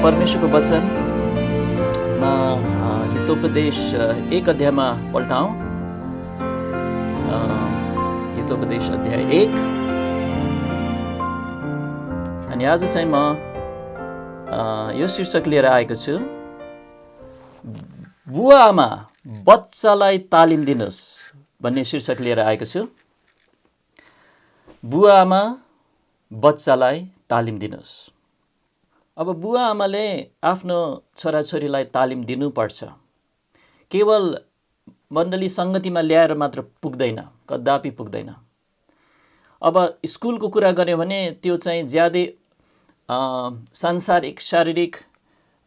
परमेश्वरको वचनमा हितोपदेश 1 अध्यायमा पल्टाउँ। हितोपदेश अध्याय 1। अनि आज चाहिँ म यो शीर्षक लिएर आएको छु, बुवा आमा बच्चालाई तालिम दिनुहोस् भन्ने शीर्षक लिएर आएको छु। बुवा आमा बच्चालाई तालिम दिनुहोस्। अब बुवा आमाले आफ्नो छोराछोरीलाई तालिम दिनुपर्छ। केवल मण्डली सङ्गतिमा ल्याएर मात्र पुग्दैन, कदापि पुग्दैन। अब स्कुलको कुरा गऱ्यो भने त्यो चाहिँ ज्यादै सांसारिक, शारीरिक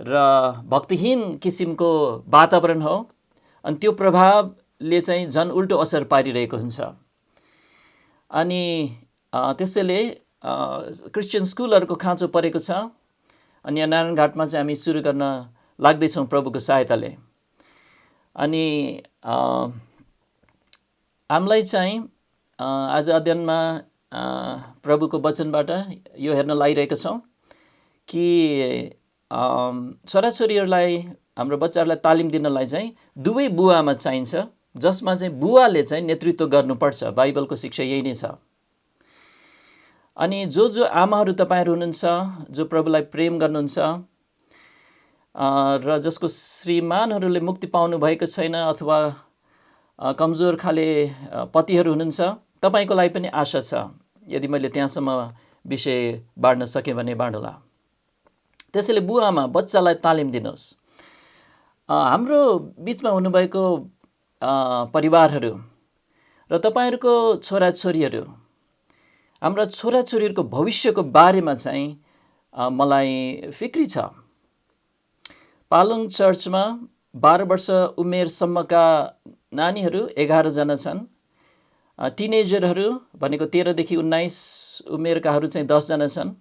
र भक्तिहीन किसिमको वातावरण हो। अनि त्यो प्रभावले चाहिँ झन् उल्टो असर पारिरहेको हुन्छ। अनि त्यसैले क्रिस्चियन स्कुलहरूको खाँचो परेको छ। अनि यहाँ नारायणघाटमा चाहिँ हामी सुरु गर्न लाग्दैछौँ प्रभुको सहायताले। अनि हामीलाई चाहिँ आज अध्ययनमा प्रभुको वचनबाट यो हेर्न लागिरहेका छौँ कि छोराछोरीहरूलाई, हाम्रो बच्चाहरूलाई तालिम दिनलाई चाहिँ दुवै बुवा आमा चाहिन्छ, जसमा चाहिँ बुवाले चाहिँ नेतृत्व गर्नुपर्छ। बाइबलको शिक्षा यही नै छ। अनि जो आमाहरू तपाईँहरू हुनुहुन्छ, जो प्रभुलाई प्रेम गर्नुहुन्छ र जसको श्रीमानहरूले मुक्ति पाउनु भएको छैन अथवा कमजोर खाले पतिहरू हुनुहुन्छ, तपाईँको लागि पनि आशा छ। यदि मैले त्यहाँसम्म विषय बाँड्न सकेँ भने बाँडुला। त्यसैले बुवा आमा बच्चालाई तालिम दिनुहोस्। हाम्रो बिचमा हुनुभएको परिवारहरू र तपाईँहरूको छोराछोरीहरू, हाम्रा छोराछोरीहरूको भविष्यको बारेमा चाहिँ मलाई फिक्री छ। पालुङ चर्चमा 12 वर्ष उमेरसम्मका नानीहरू 11 जना छन्। टिनेजरहरू भनेको 13 देखि 19 उमेरकाहरू चाहिँ 10 जना छन्।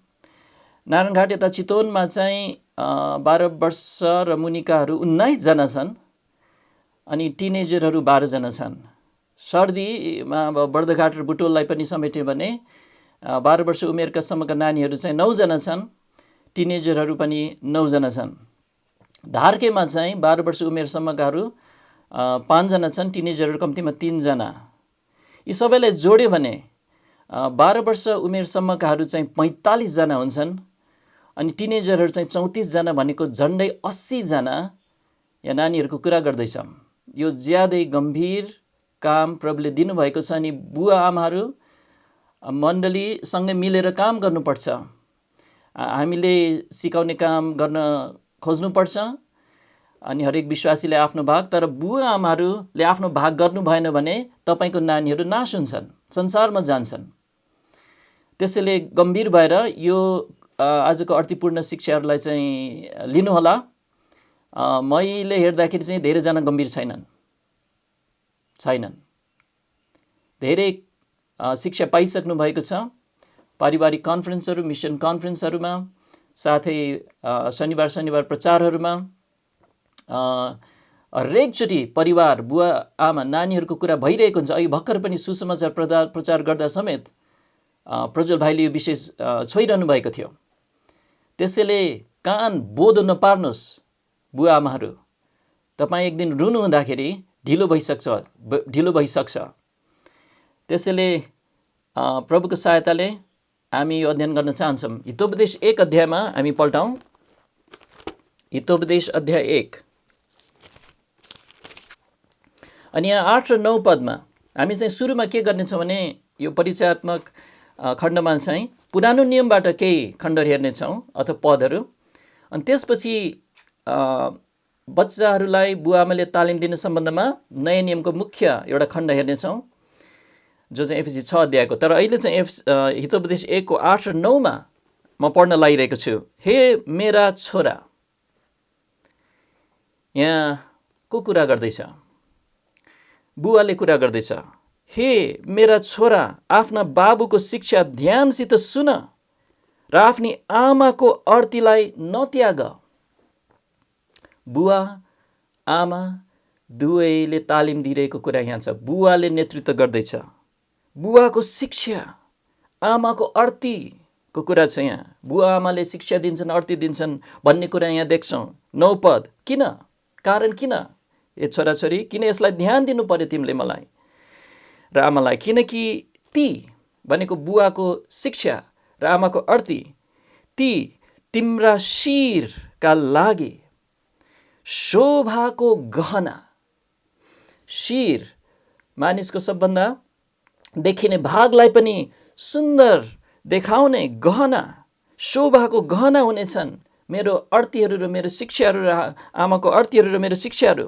नारायणघाट यता चितवनमा चाहिँ 12 वर्ष र मुनिकाहरू 19 जना छन्। अनि टिनेजरहरू 12 जना छन्। सर्दीमा अब बर्दघाट र बुटोललाई पनि समेट्यो भने 12 वर्ष उमेरका सम्मका नानीहरू चाहिँ 9 जना छन्। टिनेजरहरू पनि 9 जना छन्। धारकेमा चाहिँ 12 वर्ष उमेरसम्मकाहरू 5 जना छन्। टिनेजरहरू कम्तीमा 3 जना। यी सबैलाई जोड्यो भने 12 वर्ष उमेरसम्मकाहरू चाहिँ 45 जना हुन्छन्। अनि टिनेजरहरू चाहिँ 34 जना, भनेको झन्डै 80 जना या नानीहरूको कुरा गर्दैछ। यो ज्यादै गम्भीर काम प्रभुले दिनुभएको छ। अनि बुवा आमाहरू मण्डलीसँगै मिलेर काम गर्नुपर्छ। हामीले सिकाउने काम गर्न खोज्नुपर्छ। अनि हरेक विश्वासीले आफ्नो भाग, तर बुवा आमाहरूले आफ्नो भाग गर्नु भएन भने तपाईँको नानीहरू नाश हुन्छन्, संसारमा जान्छन्। त्यसैले गम्भीर भएर यो आजको अर्थपूर्ण शिक्षाहरूलाई चाहिँ लिनुहोला। मैले हेर्दाखेरि चाहिँ धेरैजना गम्भीर छैनन्। धेरै शिक्षा पाइसक्नु भएको छ। पारिवारिक कन्फरेन्सहरू, मिसन कन्फरेन्सहरूमा, साथै शनिबार प्रचारहरूमा हरेकचोटि परिवार, बुवा आमा, नानीहरूको कुरा भइरहेको हुन्छ। अघि भर्खर पनि सुसमाचार प्रचार गर्दा समेत प्रज्वल भाइले यो विषय छोइरहनु भएको थियो। त्यसैले कान बोधो नपार्नुहोस् बुवा आमाहरू। तपाईँ एक दिन रुनु हुँदाखेरि ढिलो भइसक्छ। त्यसैले प्रभुको सहायताले हामी यो अध्ययन गर्न चाहन्छौँ। हितोपदेश 1 अध्यायमा हामी पल्टाउँ। हितोपदेश अध्याय 1 अनि यहाँ 8 र 9 पदमा हामी चाहिँ सुरुमा के गर्नेछौँ भने यो परिचयात्मक खण्डमा चाहिँ पुरानो नियमबाट केही खण्डहरू हेर्नेछौँ अथवा पदहरू। अनि त्यसपछि बच्चाहरूलाई बुवा आमाले तालिम दिने सम्बन्धमा नयाँ नियमको मुख्य एउटा खण्ड हेर्नेछौँ, जो चाहिँ एफिसी 6 अध्यायको। तर अहिले चाहिँ हितोपदेश 1 को 8 र 9 मा म पढ्न लागिरहेको छु। हे मेरा छोरा, यहाँ को कुरा गर्दैछ? बुवाले कुरा गर्दैछ। हे मेरा छोरा, आफ्ना बाबुको शिक्षा ध्यानसित सुन र आफ्नी आमाको अर्तीलाई नत्याग। बुवा आमा दुवैले तालिम दिइरहेको कुरा यहाँ छ। बुवाले नेतृत्व गर्दैछ। बुवाको शिक्षा, आमाको अर्ती को कुरा छ यहाँ। बुवा आमाले शिक्षा दिन्छन्, अर्ती दिन्छन् भन्ने कुरा यहाँ देख्छौँ। 9 पद, किन? कारण किन? ए छोराछोरी, किन यसलाई ध्यान दिनु पर्यो तिमीले मलाई र आमालाई? किनकि ती भनेको बुवाको शिक्षा र आमाको अर्ती, ती तिम्रा शिरका लागि शोभाको गहना। शिर मानिसको सबभन्दा देखिने भागलाई पनि सुन्दर देखाउने गहना, शोभाको गहना हुनेछन् मेरो अर्तीहरू र मेरो शिक्षाहरू र आमाको अर्तीहरू र मेरो शिक्षाहरू।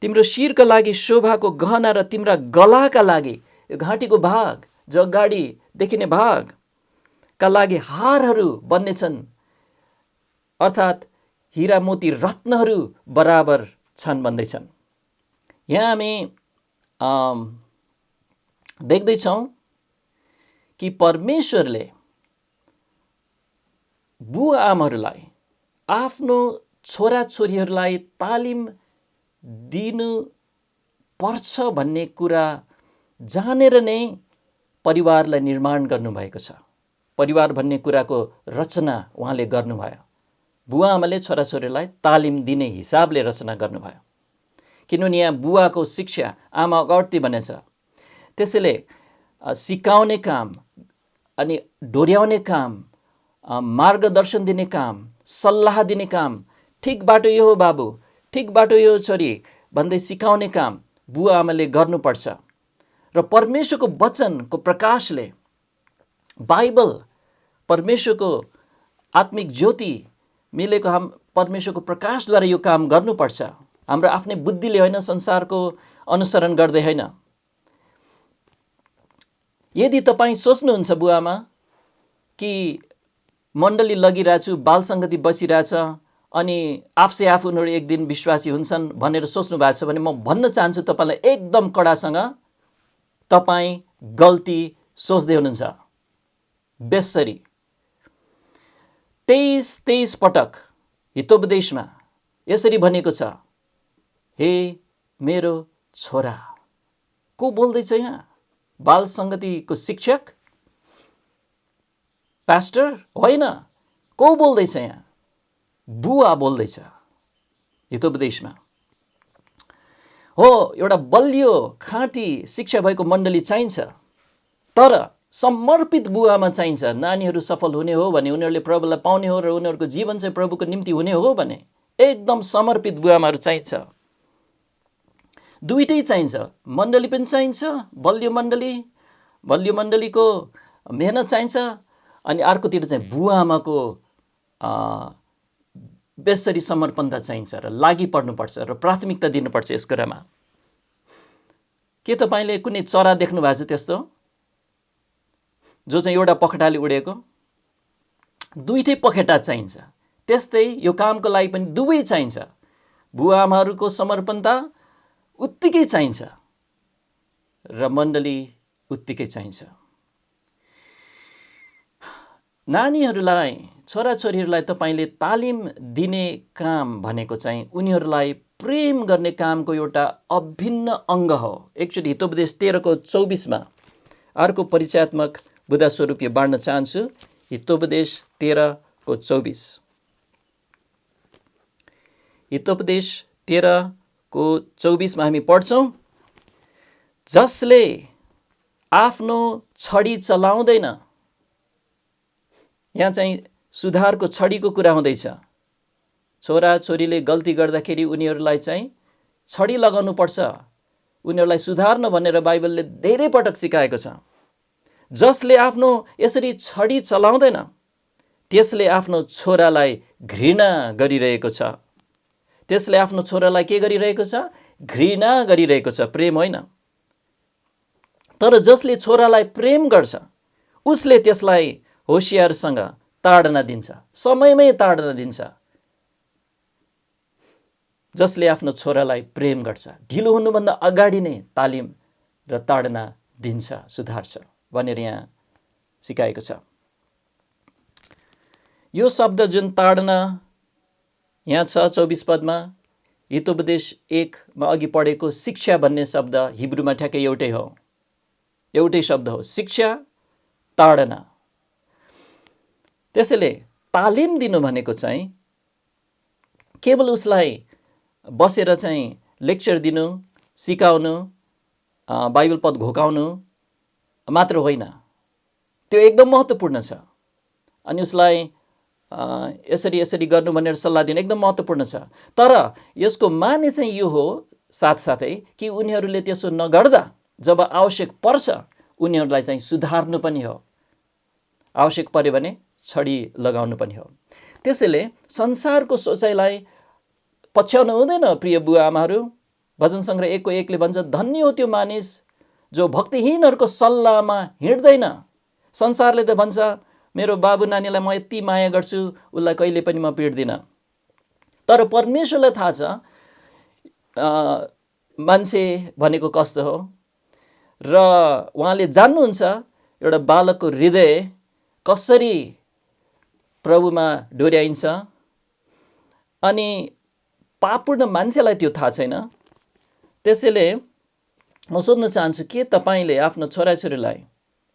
तिम्रो शिरका लागि शोभाको गहना र तिम्रा गलाका लागि, यो घाँटीको भाग जो अगाडि देखिने भागका लागि हारहरू बन्नेछन्, अर्थात् हिरा मोती रत्नहरू बराबर छन् भन्दैछन्। यहाँ हामी देख्दैछौँ कि परमेश्वरले बुवा आमाहरूलाई आफ्नो छोराछोरीहरूलाई तालिम दिनु पर्छ भन्ने कुरा जानेर नै परिवारलाई निर्माण गर्नुभएको छ। परिवार भन्ने कुराको रचना उहाँले गर्नुभयो। बुवा आमाले छोराछोरीलाई तालिम दिने हिसाबले रचना गर्नुभयो। किनभने यहाँ बुवाको शिक्षा, आमाको अर्ती भनेछ। त्यसैले सिकाउने काम अनि डोर्याउने काम, मार्गदर्शन दिने काम, सल्लाह दिने काम, ठिक बाटो यो हो बाबु, ठिक बाटो यो छोरी भन्दै सिकाउने काम बुवा आमाले गर्नुपर्छ। र परमेश्वरको वचनको प्रकाशले, बाइबल परमेश्वरको आत्मिक ज्योति मिलेको परमेश्वरको प्रकाशद्वारा यो काम गर्नुपर्छ। हाम्रो आफ्नै बुद्धिले होइन, संसारको अनुसरण गर्दै होइन। यदि तपाईँ सोच्नुहुन्छ बुवामा कि मण्डली लगिरहेको छु, बाल सङ्गति बसिरहेछ अनि आफसे आफ उनीहरू एक दिन विश्वासी हुन्छन् भनेर सोच्नु भएको छ भने म भन्न चाहन्छु तपाईँलाई एकदम कडासँग, तपाईँ गल्ती सोच्दै हुनुहुन्छ। बेसरी 23 पटक हितोपदेशमा यसरी भनेको छ, हे मेरो छोरा। को बोल्दैछ यहाँ? बाल सङ्गतिको शिक्षक, पास्टर होइन। को बोल्दैछ यहाँ? बुवा बोल्दैछ हितोपदेशमा। हो, एउटा बलियो खाँटी शिक्षा भएको मण्डली चाहिन्छ, तर समर्पित बुवामा चाहिन्छ। नानीहरू सफल हुने हो भने, उनीहरूले प्रभुलाई पाउने हो र उनीहरूको जीवन चाहिँ प्रभुको निम्ति हुने हो भने एकदम समर्पित बुवामाहरू चाहिन्छ। दुईटै चाहिन्छ। मण्डली पनि चाहिन्छ, बलियो मण्डलीको मेहनत चाहिन्छ, अनि अर्कोतिर चाहिँ बुवा आमाको बेसरी समर्पणता चाहिन्छ र लागि पर्नुपर्छ र प्राथमिकता दिनुपर्छ यस कुरामा। के तपाईँले कुनै चरा देख्नु भएको छ त्यस्तो जो चाहिँ एउटा पखेटाले उडेको? दुईटै पखेटा चाहिन्छ। त्यस्तै यो कामको लागि पनि दुवै चाहिन्छ। बुवा आमाहरूको समर्पणता उत्तिकै चाहिन्छ र मण्डली उत्तिकै चाहिन्छ। नानीहरूलाई, छोराछोरीहरूलाई तपाईँले तालिम दिने काम भनेको चाहिँ उनीहरूलाई प्रेम गर्ने कामको एउटा अभिन्न अङ्ग हो। एकचोटि हितोपदेश 13:24 अर्को परिचयात्मक बुधा स्वरूप यो बाँड्न चाहन्छु। हितोपदेश 13:24। हितोपदेश 13:24 हामी पढ्छौँ, जसले आफ्नो छडी चलाउँदैन। यहाँ चाहिँ सुधारको छडीको कुरा हुँदैछ। छोरा छोरीले गल्ती गर्दाखेरि उनीहरूलाई चाहिँ छडी लगाउनु पर्छ, उनीहरूलाई सुधार्न भनेर बाइबलले धेरै पटक सिकाएको छ। जसले आफ्नो यसरी छडी चलाउँदैन त्यसले आफ्नो छोरालाई घृणा गरिरहेको छ। त्यसले आफ्नो छोरालाई के गरिरहेको छ? घृणा गरिरहेको छ, प्रेम होइन। तर जसले छोरालाई प्रेम गर्छ उसले त्यसलाई होशियारसँग ताडना दिन्छ, समयमै ताडना दिन्छ। जसले आफ्नो छोरालाई प्रेम गर्छ ढिलो हुनुभन्दा अगाडि नै तालिम र ताडना दिन्छ, सुधार्छ भनेर यहाँ सिकाएको छ। यो शब्द जुन ताडना यहाँ छ 24 पदमा, हितोपदेश 1मा अघि पढेको शिक्षा भन्ने शब्द हिब्रूमा ठ्याक्कै एउटै हो, एउटै शब्द हो, शिक्षा, ताडना। त्यसैले तालिम दिनु भनेको चाहिँ केवल उसलाई बसेर चाहिँ लेक्चर दिनु, सिकाउनु, बाइबल पद घोकाउनु मात्र होइन, त्यो एकदम महत्त्वपूर्ण छ। अनि उसलाई यसरी यसरी गर्नु भनेर सल्लाह दिनु एकदम महत्त्वपूर्ण छ। तर यसको माने चाहिँ यो हो साथसाथै कि उनीहरूले त्यसो नगर्दा जब आवश्यक पर्छ उनीहरूलाई चाहिँ सुधार्नु पनि हो, आवश्यक पर्यो भने छडी लगाउनु पनि हो। त्यसैले संसारको सोचाइलाई पछ्याउनु हुँदैन प्रिय बुवा आमाहरू। भजन सङ्ग्रह 1:1 भन्छ, धन्य हो त्यो मानिस जो भक्तिहीनहरूको सल्लाहमा हिँड्दैन। संसारले त भन्छ मेरो बाबु नानीलाई म यति माया गर्छु, उसलाई कहिले पनि म पिट्दिनँ। तर परमेश्वरलाई थाहा छ मान्छे भनेको कस्तो हो, र उहाँले जान्नुहुन्छ एउटा बालकको हृदय कसरी प्रभुमा डोर्याइन्छ। अनि पापपूर्ण मान्छेलाई त्यो थाहा छैन। त्यसैले म सोध्न चाहन्छु, के तपाईँले आफ्नो छोराछोरीलाई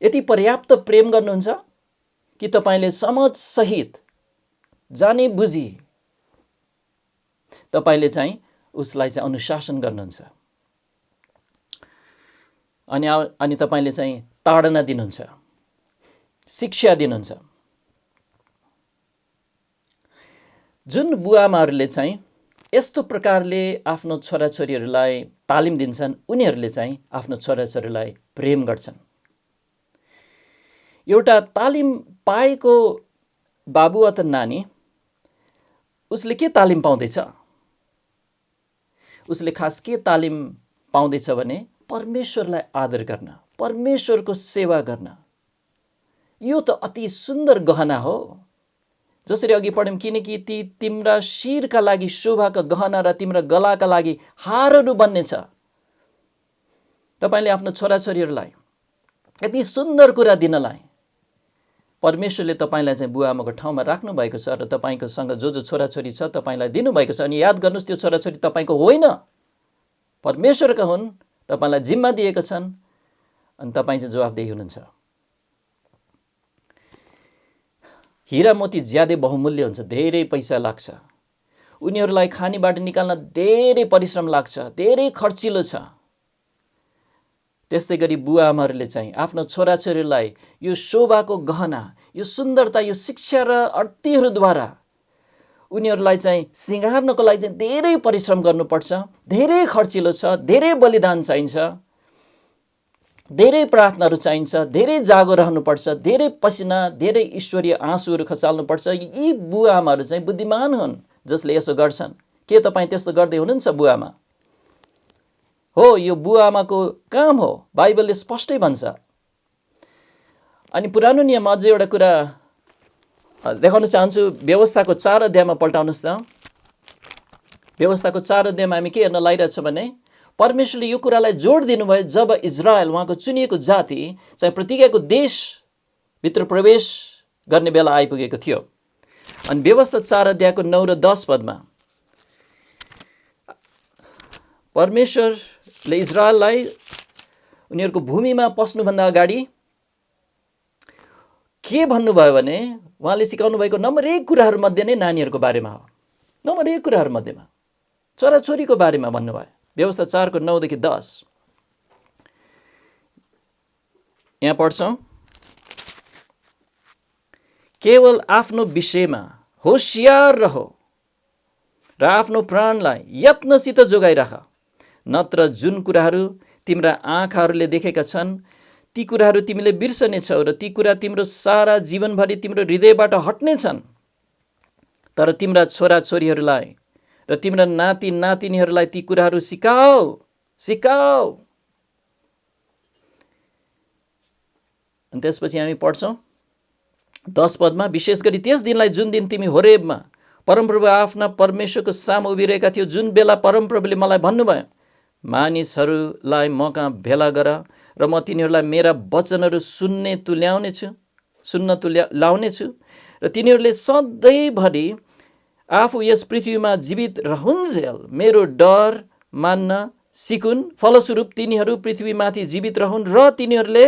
यति पर्याप्त प्रेम गर्नुहुन्छ कि तपाईँले समझसहित जाने बुझी तपाईँले चाहिँ उसलाई चाहिँ अनुशासन गर्नुहुन्छ, अनि तपाईँले चाहिँ ताडना दिनुहुन्छ, शिक्षा दिनुहुन्छ। जुन बुवाआमाहरूले चाहिँ यस्तो प्रकारले आफ्नो छोराछोरीहरूलाई तालिम दिन्छन्, उनीहरूले चाहिँ आफ्नो छोराछोरीलाई प्रेम गर्छन्। एउटा तालिम पाएको बाबु अथवा नानी उसले के तालिम पाउँदैछ? उसले खास के तालिम पाउँदैछ भने परमेश्वरलाई आदर गर्न, परमेश्वरको सेवा गर्न। यो त अति सुन्दर गहना हो। जसरी अघि पढ्यौँ, किनकि ती तिम्रा शिरका लागि शोभाका गहना र तिम्रा गलाका लागि हारहरू बन्नेछ। तपाईँले आफ्नो छोराछोरीहरूलाई यति सुन्दर कुरा दिनलाई परमेश्वरले तपाईँलाई चाहिँ बुवा आमाको ठाउँमा राख्नु भएको छ, र तपाईँको सँग जो जो छोराछोरी छ तपाईँलाई दिनुभएको छ। अनि याद गर्नुहोस्, त्यो छोराछोरी तपाईँको होइन, परमेश्वरका हुन्, तपाईँलाई जिम्मा दिएका छन्, अनि तपाईँ चाहिँ जवाफदेही हुनुहुन्छ। हिरा मोती ज्यादै बहुमूल्य हुन्छ, धेरै पैसा लाग्छ। उनीहरूलाई खानीबाट निकाल्न धेरै परिश्रम लाग्छ, धेरै खर्चिलो छ। त्यस्तै गरी बुवा आमाहरूले चाहिँ आफ्नो छोराछोरीलाई यो शोभाको गहना, यो सुन्दरता, यो शिक्षा र अर्थीहरूद्वारा उनीहरूलाई चाहिँ सिँगार्नको लागि चाहिँ धेरै परिश्रम गर्नुपर्छ, धेरै खर्चिलो छ, धेरै बलिदान चाहिन्छ, धेरै प्रार्थनाहरू चाहिन्छ, धेरै जागो रहनुपर्छ, धेरै पसिना, धेरै ईश्वरीय आँसुहरू खचाल्नुपर्छ। यी बुवा आमाहरू चाहिँ बुद्धिमान हुन् जसले यसो गर्छन्। के तपाईँ त्यस्तो गर्दै हुनुहुन्छ बुवा आमा? हो, यो बुवा आमाको काम हो, बाइबलले स्पष्टै भन्छ। अनि पुरानो नियममा अझै एउटा कुरा देखाउन चाहन्छु। व्यवस्थाको 4 अध्यायमा पल्टाउनुहोस् त। व्यवस्थाको 4 अध्यायमा हामी के हेर्न लागिरहेछ भने परमेश्वरले यो कुरालाई जोड दिनुभयो जब इजरायल, उहाँको चुनिएको जाति चाहिँ प्रतिज्ञाको देशभित्र प्रवेश गर्ने बेला आइपुगेको थियो। अनि व्यवस्था 4 अध्यायको 9 र 10 पदमा परमेश्वरले इजरायललाई उनीहरूको भूमिमा पस्नुभन्दा अगाडि के भन्नुभयो भने उहाँले सिकाउनु भएको नम्बर 1 कुराहरू मध्ये नै नानीहरूको बारेमा हो। नम्बर 1 कुराहरू मध्येमा छोराछोरीको बारेमा भन्नुभयो। व्यवस्था 4को 9 देखि 10 यहाँ पढ्छौँ। केवल आफ्नो विषयमा होशियार रहो र आफ्नो प्राणलाई यत्नसित जोगाइराख, नत्र जुन कुराहरू तिम्रा आँखाहरूले देखेका छन् ती कुराहरू तिमीले बिर्सनेछौ र ती कुरा तिम्रो सारा जीवनभरि तिम्रो हृदयबाट हट्नेछन्। तर तिम्रा छोराछोरीहरूलाई र तिम्रा नाति नातिनीहरूलाई ती कुराहरू सिकाऊ। अनि त्यसपछि हामी पढ्छौँ 10 पदमा, विशेष गरी त्यस दिनलाई जुन दिन तिमी होरेबमा परमप्रभु आफ्ना परमेश्वरको सामु उभिरहेका थियो, जुन बेला परमप्रभुले मलाई भन्नुभयो, मानिसहरूलाई म कहाँ भेला गर र म तिनीहरूलाई मेरा वचनहरू सुन्न तुल्याउनेछु र तिनीहरूले सधैँभरि आफू यस पृथ्वीमा जीवित रहुन्जेल मेरो डर मान्न सिकुन्। फलस्वरूप तिनीहरू पृथ्वीमाथि जीवित रहन् र तिनीहरूले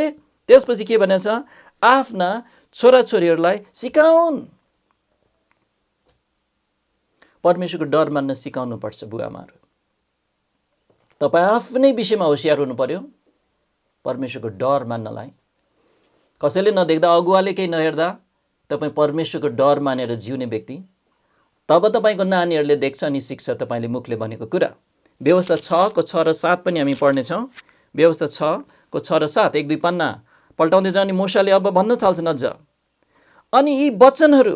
त्यसपछि के भनेछ, आफ्ना छोराछोरीहरूलाई सिकाउन्। परमेश्वरको डर मान्न सिकाउनुपर्छ बुवाआमाहरू। तपाईँ आफ्नै विषयमा होसियार हुनु पर्यो परमेश्वरको डर मान्नलाई। कसैले नदेख्दा, अगुवाले केही नहेर्दा तपाईँ परमेश्वरको डर मानेर जिउने व्यक्ति, तब तपाईँको नानीहरूले देख्छ अनि सिक्छ तपाईँले मुखले भनेको कुरा। व्यवस्था 6 को 6 र 7 पनि हामी पढ्नेछौँ। व्यवस्था 6 को 6 र 7, 1-2 पन्ना पल्टाउँदै जाने मूसाले अब भन्न थाल्छन् अझ, अनि यी वचनहरू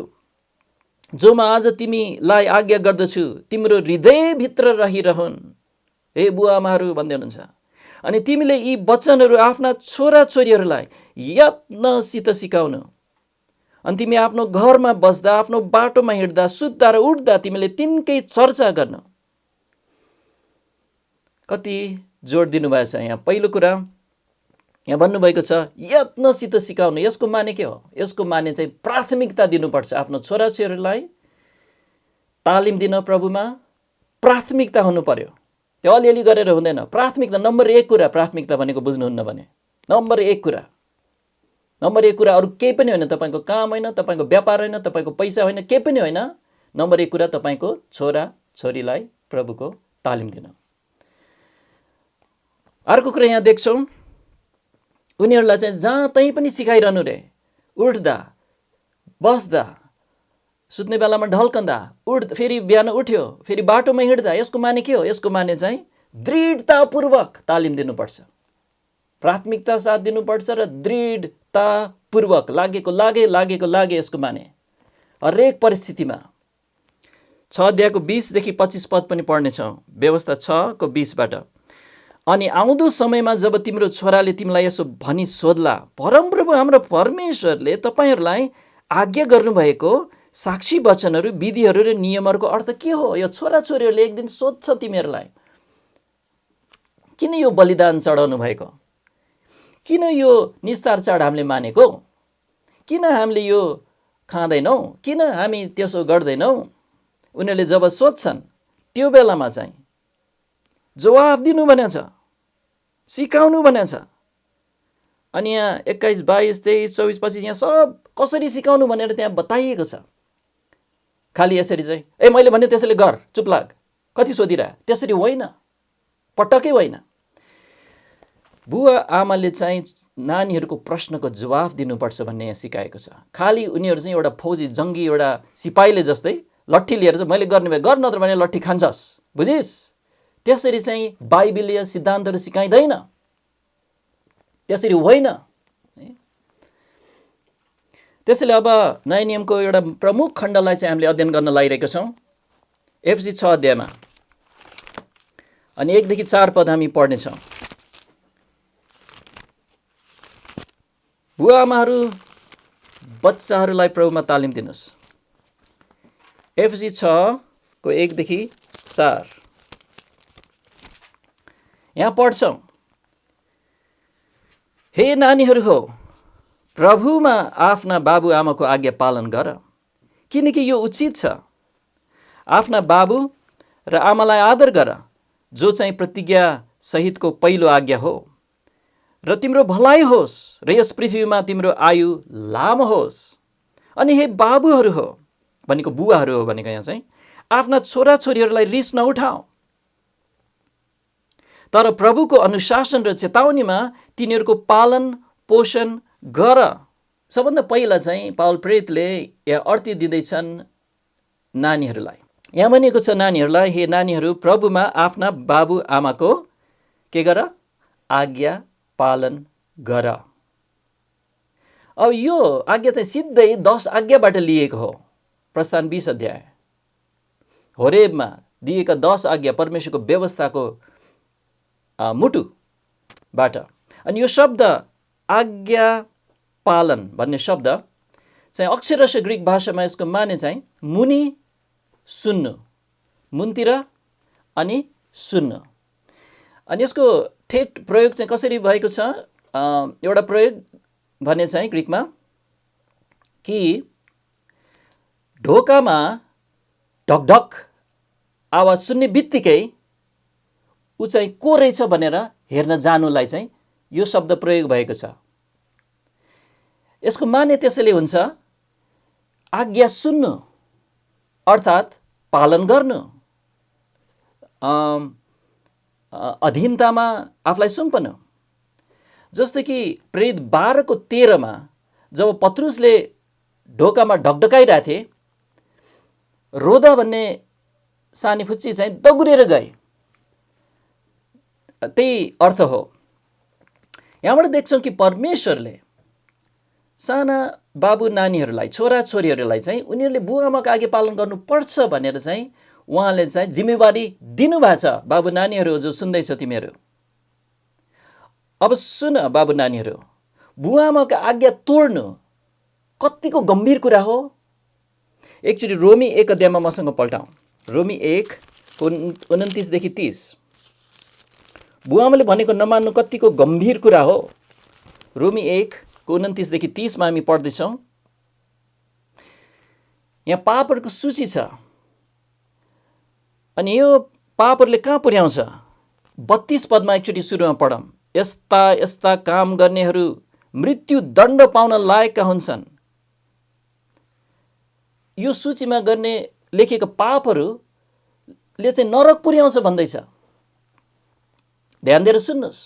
जो म आज तिमीलाई आज्ञा गर्दछु तिम्रो हृदयभित्र रहिरहन्। हे बुवाआमाहरू भन्दै हुनुहुन्छ। अनि तिमीले यी वचनहरू आफ्ना छोराछोरीहरूलाई यत्नसित सिकाउनु। अनि तिमी आफ्नो घरमा बस्दा, आफ्नो बाटोमा हिँड्दा, सुत्दा र उठ्दा तिमीले तिनकै चर्चा गर्नु। कति जोड दिनुभएको छ यहाँ। पहिलो कुरा यहाँ भन्नुभएको छ यत्नसित सिकाउनु। यसको माने के हो? यसको माने चाहिँ प्राथमिकता दिनुपर्छ आफ्नो छोराछोरीहरूलाई तालिम दिन प्रभुमा। प्राथमिकता हुनु पर्यो, त्यो अलिअलि गरेर हुँदैन। प्राथमिकता नम्बर 1 कुरा। प्राथमिकता भनेको बुझ्नुहुन्न भने नम्बर 1 कुरा, नम्बर 1 कुरा अरू केही पनि होइन। तपाईँको काम होइन, तपाईँको व्यापार होइन, तपाईँको पैसा होइन, केही पनि होइन। नम्बर 1 कुरा तपाईँको छोरा छोरीलाई प्रभुको तालिम दिन। अर्को कुरा यहाँ देख्छौँ, उनीहरूलाई चाहिँ जहाँ तहीँ पनि सिकाइरहनु रे। उठ्दा, बस्दा, सुत्ने बेलामा ढल्कँदा, फेरि बिहान उठ्यो, फेरि बाटोमा हिँड्दा। यसको माने के हो? यसको माने चाहिँ दृढतापूर्वक तालिम दिनुपर्छ, प्राथमिकता साथ दिनुपर्छ र दृढतापूर्वक लागेको लागे यसको माने हरेक परिस्थितिमा। 6 अध्यायको 20देखि 25 पद पनि पढ्नेछौँ। व्यवस्था 6 को 20बाट। अनि आउँदो समयमा जब तिम्रो छोराले तिमीलाई यसो भनी सोध्ला, परमप्रभु हाम्रो परमेश्वरले तपाईँहरूलाई आज्ञा गर्नुभएको साक्षी वचनहरू, विधिहरू र नियमहरूको अर्थ के हो? यो छोराछोरीहरूले एक दिन सोध्छ तिमीहरूलाई, किन यो बलिदान चढाउनु भएको? किन यो निस्तार चाड हामीले मानेको? किन हामीले यो खाँदैनौँ? किन हामी त्यसो गर्दैनौँ? उनीहरूले जब सोध्छन् त्यो बेलामा चाहिँ जवाफ दिनु भनेको छ, सिकाउनु भनेको छ। अनि यहाँ 21, 22, 23, 24, 25 यहाँ सब कसरी सिकाउनु भनेर त्यहाँ बताइएको छ। खालि यसरी चाहिँ मैले भने त्यसैले गर, चुप लाग, कति सोधिरह, त्यसरी होइन, पटक्कै होइन। बुवा आमाले चाहिँ नानीहरूको प्रश्नको जवाफ दिनुपर्छ भन्ने यहाँ सिकाएको छ। खालि उनीहरू चाहिँ एउटा फौजी जङ्गी एउटा सिपाहीले जस्तै लट्ठी लिएर चाहिँ मैले गर्ने भए गर, नत्र भने लट्ठी खान्छस्, बुझिस्, त्यसरी चाहिँ बाइबलीय सिद्धान्तहरू सिकाइँदैन, त्यसरी होइन। त्यसैले अब नयाँ नियमको एउटा प्रमुख खण्डलाई चाहिँ हामीले अध्ययन गर्न लागिरहेका छौँ एफएसी 6 अध्यायमा। अनि 1देखि 4 पद हामी पढ्नेछौँ। बुवा आमाहरू बच्चाहरूलाई प्रभुमा तालिम दिनुहोस्। एफएसी 6 को 1देखि 4 यहाँ पढ्छौँ। हे नानीहरू हो, प्रभुमा आफ्ना बाबुआमाको आज्ञा पालन गर, किनकि यो उचित छ। आफ्ना बाबु र आमालाई आदर गर, जो चाहिँ प्रतिज्ञा सहितको पहिलो आज्ञा हो, र तिम्रो भलाइ होस् र यस पृथ्वीमा तिम्रो आयु लामो होस्। अनि हे बाबुहरू हो भनेको बुवाहरू हो भनेको यहाँ चाहिँ आफ्ना छोराछोरीहरूलाई रिस नउठाऊ, तर प्रभुको अनुशासन र चेतावनीमा तिनीहरूको पालन पोषण गर। सबभन्दा पहिला चाहिँ पावल प्रेरितले यहाँ अर्थ दिँदैछन् नानीहरूलाई। यहाँ भनिएको छ नानीहरूलाई, हे नानीहरू प्रभुमा आफ्ना बाबु आमाको के गर? आज्ञा पालन गर। अब यो आज्ञा चाहिँ सिधै 10 आज्ञाबाट लिएको हो। प्रस्थान 20 अध्याय होरेबमा दिएका 10 आज्ञा परमेश्वरको व्यवस्थाको मुटुबाट। अनि यो शब्द आज्ञा पालन भन्ने शब्द चाहिँ अक्षरश ग्रिक भाषामा यसको माने चाहिँ मुनि सुन्नु, मुनतिर अनि सुन्नु। अनि यसको ठेट प्रयोग चाहिँ कसरी भएको छ? एउटा प्रयोग भने चाहिँ ग्रिकमा कि ढोकामा ढकढक आवाज सुन्ने बित्तिकै ऊ चाहिँ को रहेछ भनेर हेर्न जानुलाई चाहिँ यो शब्द प्रयोग भएको छ। यसको माने त्यसैले हुन्छ आज्ञा सुन्नु अर्थात् पालन गर्नु, अधीनतामा आफूलाई सुम्पनु। जस्तो कि प्रेरित 12:13 जब पत्रुसले ढोकामा ढकढकाइरहेको थिए, रोदा भन्ने सानी फुच्ची चाहिँ दगुरेर गए, त्यही अर्थ हो। यहाँबाट देख्छौँ कि परमेश्वरले साना बाबु नानीहरूलाई, छोराछोरीहरूलाई चाहिँ उनीहरूले बुवाआमाको आज्ञा पालन गर्नुपर्छ भनेर चाहिँ उहाँले चाहिँ जिम्मेवारी दिनुभएको छ। बाबु नानीहरू जो सुन्दैछौ तिमीहरू, अब सुन बाबु नानीहरू, बुवाआमाको आज्ञा तोड्नु कतिको गम्भीर कुरा हो। एकचोटि रोमी 1 अध्यायमा मसँग पल्टाउँ। रोमी 1:29 देखि 30। बुवाआमाले भनेको नमान्नु कतिको गम्भीर कुरा हो। रोमी 1:29 देखि 30 हामी पढ्दैछौँ। यहाँ पापहरूको सूची छ अनि यो पापहरूले कहाँ पुर्याउँछ? 32 पदमा एकचोटि सुरुमा पढौँ। यस्ता यस्ता काम गर्नेहरू मृत्यु दण्ड पाउन लायकका हुन्छन्। यो सूचीमा गर्ने लेखेको पापहरूले चाहिँ नरक पुर्याउँछ भन्दैछ। ध्यान दिएर सुन्नुहोस्।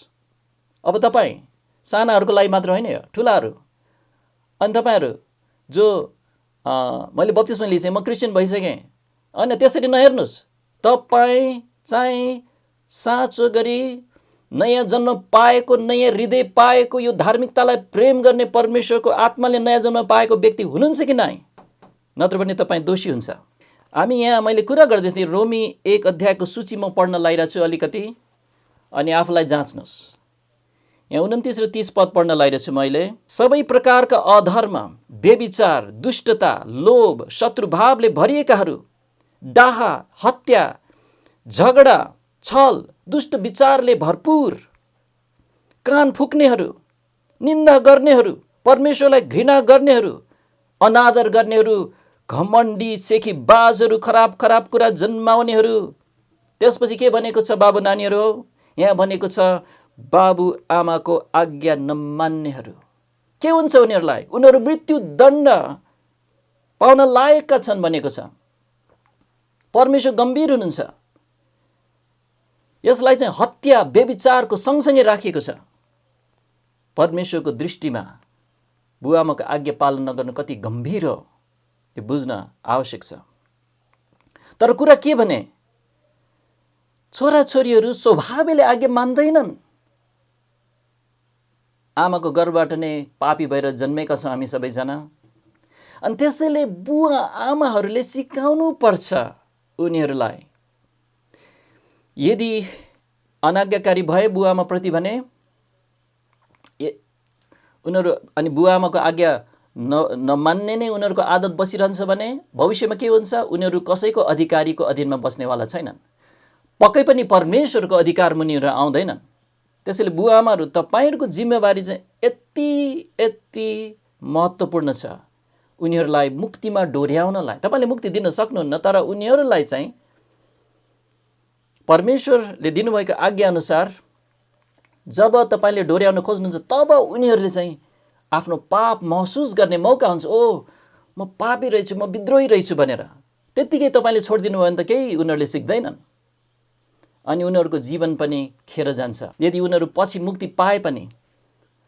अब तपाईँ सानाहरूको लागि मात्र होइन, यो ठुलाहरू अनि तपाईँहरू जो मैले बप्तिस्मा लिएँ, म क्रिस्चियन भइसकेँ, अनि त्यसरी नहेर्नुहोस्। तपाईँ चाहिँ साँचो गरी नयाँ जन्म पाएको, नयाँ हृदय पाएको, यो धार्मिकतालाई प्रेम गर्ने परमेश्वरको आत्माले नयाँ जन्म पाएको व्यक्ति हुनुहुन्छ कि नै? नत्र भने तपाईँ दोषी हुन्छ। हामी यहाँ मैले कुरा गर्दै थिएँ, रोमी 1 अध्यायको सूची म पढ्न लागिरहेको छु अलिकति, अनि आफूलाई जाँच्नुहोस्। यहाँ 29 र 30 पद पढ्न लागिरहेको छु मैले। सबै प्रकारका अधर्म, व्यभिचार, दुष्टता, लोभ, शत्रुभावले भरिएकाहरू, डाहा, हत्या, झगडा, छल, दुष्ट विचारले भरपुर, कान फुक्नेहरू, निन्दा गर्नेहरू, परमेश्वरलाई घृणा गर्नेहरू, अनादर गर्नेहरू, घमण्डी, सेखीबाजहरू, खराब खराब कुरा जन्माउनेहरू। त्यसपछि के भनेको छ बाबु नानीहरू? यहाँ भनेको छ बाबु आमाको आज्ञा नमान्नेहरू। के हुन्छ उनीहरूलाई? उनीहरू मृत्यु दण्ड पाउन लायकका छन् भनेको छ। परमेश्वर गम्भीर हुनुहुन्छ। यसलाई चाहिँ हत्या, व्यभिचारको सँगसँगै राखिएको छ। परमेश्वरको दृष्टिमा बुवाआमाको आज्ञा पालन नगर्नु कति गम्भीर हो त्यो बुझ्न आवश्यक छ। तर कुरा के भने, छोराछोरीहरू स्वभावले आज्ञा मान्दैनन्। आमाको गर्भबाट नै पापी भएर जन्मेका छौँ हामी सबैजना, अनि त्यसैले बुवा आमाहरूले सिकाउनु पर्छ उनीहरूलाई। यदि अनाज्ञाकारी भए बुवाआमाप्रति भने उनीहरू अनि बुवाआमाको आज्ञा नमान्ने नै उनीहरूको आदत बसिरहन्छ भने भविष्यमा के हुन्छ? उनीहरू कसैको अधिकारीको अधीनमा बस्नेवाला छैनन्। पक्कै पनि परमेश्वरको अधिकार मुनिहरू आउँदैनन्। त्यसैले बुवाआमाहरू तपाईँहरूको जिम्मेवारी चाहिँ यति महत्त्वपूर्ण छ। उनीहरूलाई मुक्तिमा डोर्याउनलाई तपाईँले मुक्ति दिन सक्नुहुन्न, तर उनीहरूलाई चाहिँ परमेश्वरले दिनुभएको आज्ञा अनुसार जब तपाईँले डोर्याउन खोज्नुहुन्छ तब उनीहरूले चाहिँ आफ्नो पाप महसुस गर्ने मौका हुन्छ। ओ म पापी रहेछु, म विद्रोही रहेछु भनेर। त्यत्तिकै तपाईँले छोडिदिनु भयो भने त केही उनीहरूले सिक्दैनन् अनि उनीहरूको जीवन पनि खेर जान्छ। यदि उनीहरू पछि मुक्ति पाए पनि